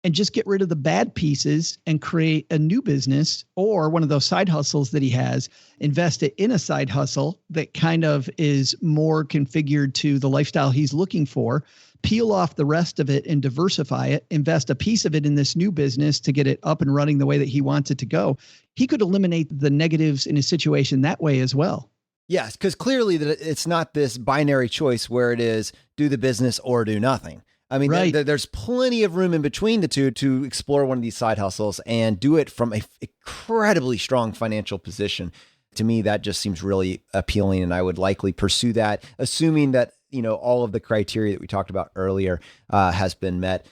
Speaker 4: and just get rid of the bad pieces and create a new business, or one of those side hustles that he has, invest it in a side hustle that kind of is more configured to the lifestyle he's looking for, peel off the rest of it and diversify it, invest a piece of it in this new business to get it up and running the way that he wants it to go. He could eliminate the negatives in his situation that way as well.
Speaker 1: Yes, because clearly that it's not this binary choice where it is do the business or do nothing. I mean,
Speaker 4: right.
Speaker 1: There's plenty of room in between the two to explore one of these side hustles and do it from an incredibly strong financial position. To me, that just seems really appealing, and I would likely pursue that, assuming that all of the criteria that we talked about earlier has been met.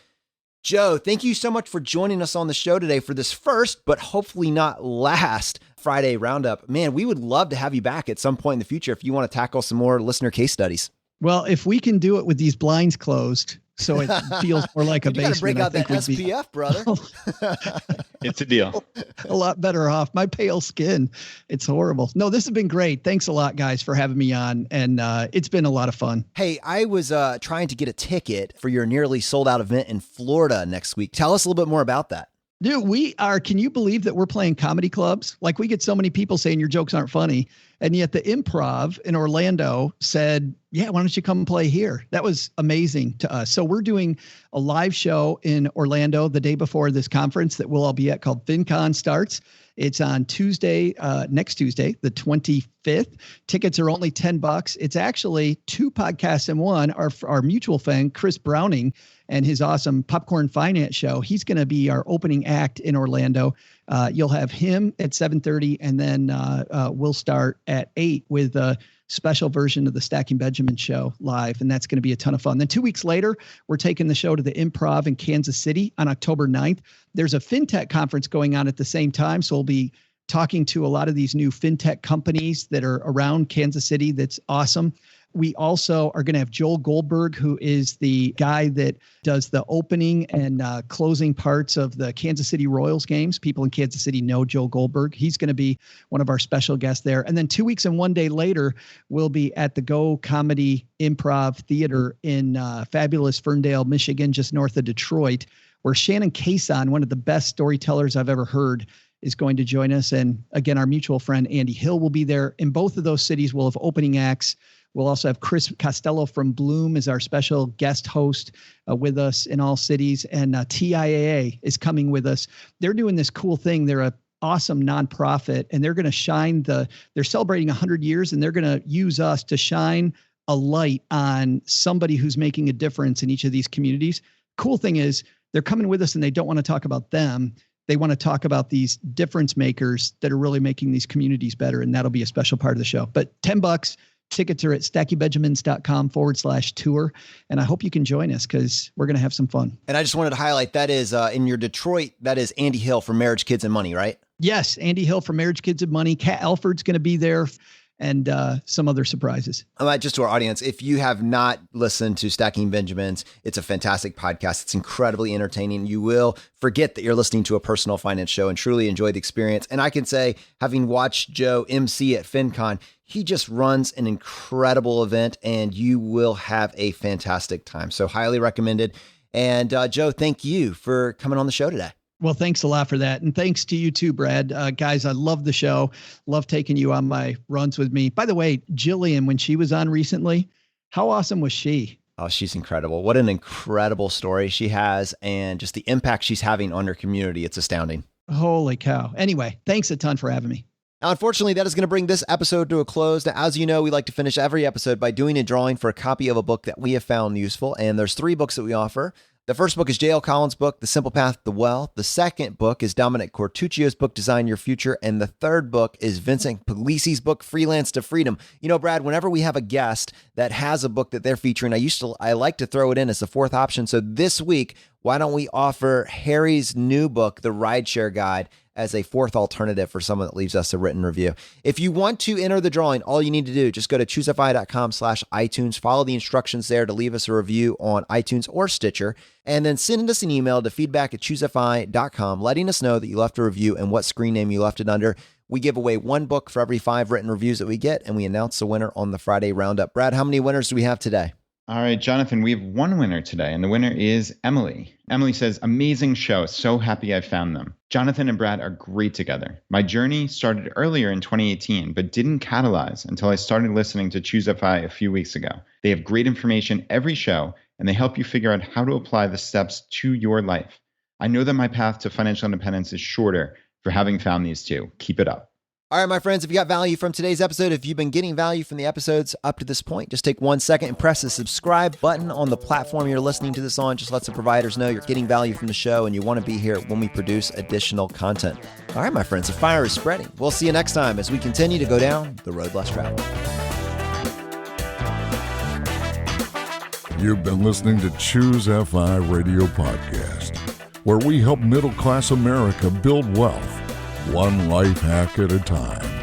Speaker 1: Joe, thank you so much for joining us on the show today for this first, but hopefully not last Friday Roundup. Man, we would love to have you back at some point in the future if you want to tackle some more listener case studies.
Speaker 4: Well, if we can do it with these blinds closed, so it feels more like a basement. You got to
Speaker 1: break out that SPF, brother.
Speaker 3: It's a deal.
Speaker 4: A lot better off. My pale skin. It's horrible. No, this has been great. Thanks a lot, guys, for having me on. And it's been a lot of fun.
Speaker 1: Hey, I was trying to get a ticket for your nearly sold out event in Florida next week. Tell us a little bit more about that.
Speaker 4: Dude, can you believe that we're playing comedy clubs? Like, we get so many people saying your jokes aren't funny. And yet the Improv in Orlando said, yeah, why don't you come play here? That was amazing to us. So we're doing a live show in Orlando the day before this conference that we'll all be at, called Fincon starts. It's on Tuesday, next Tuesday, the 25th. Tickets are only $10. It's actually two podcasts in one. Our mutual friend, Chris Browning, and his awesome Popcorn Finance show. He's going to be our opening act in Orlando. You'll have him at 7:30, and then we'll start at 8 with a special version of the Stacking Benjamin show live, and that's going to be a ton of fun. Then 2 weeks later, we're taking the show to the Improv in Kansas City on October 9th. There's a FinTech conference going on at the same time, so we'll be talking to a lot of these new FinTech companies that are around Kansas City. That's awesome. We also are going to have Joel Goldberg, who is the guy that does the opening and closing parts of the Kansas City Royals games. People in Kansas City know Joel Goldberg. He's going to be one of our special guests there. And then 2 weeks and 1 day later, we'll be at the Go Comedy Improv Theater in fabulous Ferndale, Michigan, just north of Detroit, where Shannon Cason, one of the best storytellers I've ever heard, is going to join us. And again, our mutual friend, Andy Hill, will be there. In both of those cities, we'll have opening acts. We'll also have Chris Costello from Bloom as our special guest host with us in all cities. And TIAA is coming with us. They're doing this cool thing. They're an awesome nonprofit, and they're going to they're celebrating 100 years, and they're going to use us to shine a light on somebody who's making a difference in each of these communities. Cool thing is they're coming with us, and they don't want to talk about them. They want to talk about these difference makers that are really making these communities better. And that'll be a special part of the show. But $10. Tickets are at stackingbenjamins.com/tour. And I hope you can join us because we're going to have some fun.
Speaker 1: And I just wanted to highlight that is in your Detroit, that is Andy Hill from Marriage, Kids, and Money, right?
Speaker 4: Yes. Andy Hill from Marriage, Kids, and Money. Kat Alford's going to be there, and some other surprises.
Speaker 1: Just to our audience, if you have not listened to Stacking Benjamins, it's a fantastic podcast. It's incredibly entertaining. You will forget that you're listening to a personal finance show and truly enjoy the experience. And I can say, having watched Joe MC at Fincon, he just runs an incredible event, and you will have a fantastic time. So highly recommended. And Joe, thank you for coming on the show today.
Speaker 4: Well, thanks a lot for that. And thanks to you too, Brad. Guys, I love the show. Love taking you on my runs with me. By the way, Jillian, when she was on recently, how awesome was she?
Speaker 1: Oh, she's incredible. What an incredible story she has, and just the impact she's having on her community. It's astounding.
Speaker 4: Holy cow. Anyway, thanks a ton for having me.
Speaker 1: Now, unfortunately, that is going to bring this episode to a close. Now, as you know, we like to finish every episode by doing a drawing for a copy of a book that we have found useful. And there's 3 books that we offer. The first book is J.L. Collins' book, The Simple Path to Wealth. The second book is Dominic Cortuccio's book, Design Your Future. And the third book is Vincent Puglisi's book, Freelance to Freedom. You know, Brad, whenever we have a guest that has a book that they're featuring, I like to throw it in as the 4th option. So this week, why don't we offer Harry's new book, The Rideshare Guy, as a 4th alternative for someone that leaves us a written review. If you want to enter the drawing, all you need to do, just go to ChooseFI.com/iTunes, follow the instructions there to leave us a review on iTunes or Stitcher, and then send us an email to feedback@ChooseFI.com, letting us know that you left a review and what screen name you left it under. We give away 1 book for every 5 written reviews that we get, and we announce the winner on the Friday Roundup. Brad, how many winners do we have today?
Speaker 3: All right, Jonathan, we have 1 winner today, and the winner is Emily. Emily says, amazing show. So happy I found them. Jonathan and Brad are great together. My journey started earlier in 2018, but didn't catalyze until I started listening to ChooseFI a few weeks ago. They have great information every show, and they help you figure out how to apply the steps to your life. I know that my path to financial independence is shorter for having found these 2. Keep it up.
Speaker 1: All right, my friends, if you got value from today's episode, if you've been getting value from the episodes up to this point, just take 1 second and press the subscribe button on the platform you're listening to this on. Just lets the providers know you're getting value from the show and you want to be here when we produce additional content. All right, my friends, the fire is spreading. We'll see you next time as we continue to go down the road less traveled.
Speaker 2: You've been listening to ChooseFI Radio Podcast, where we help middle-class America build wealth, one life hack at a time.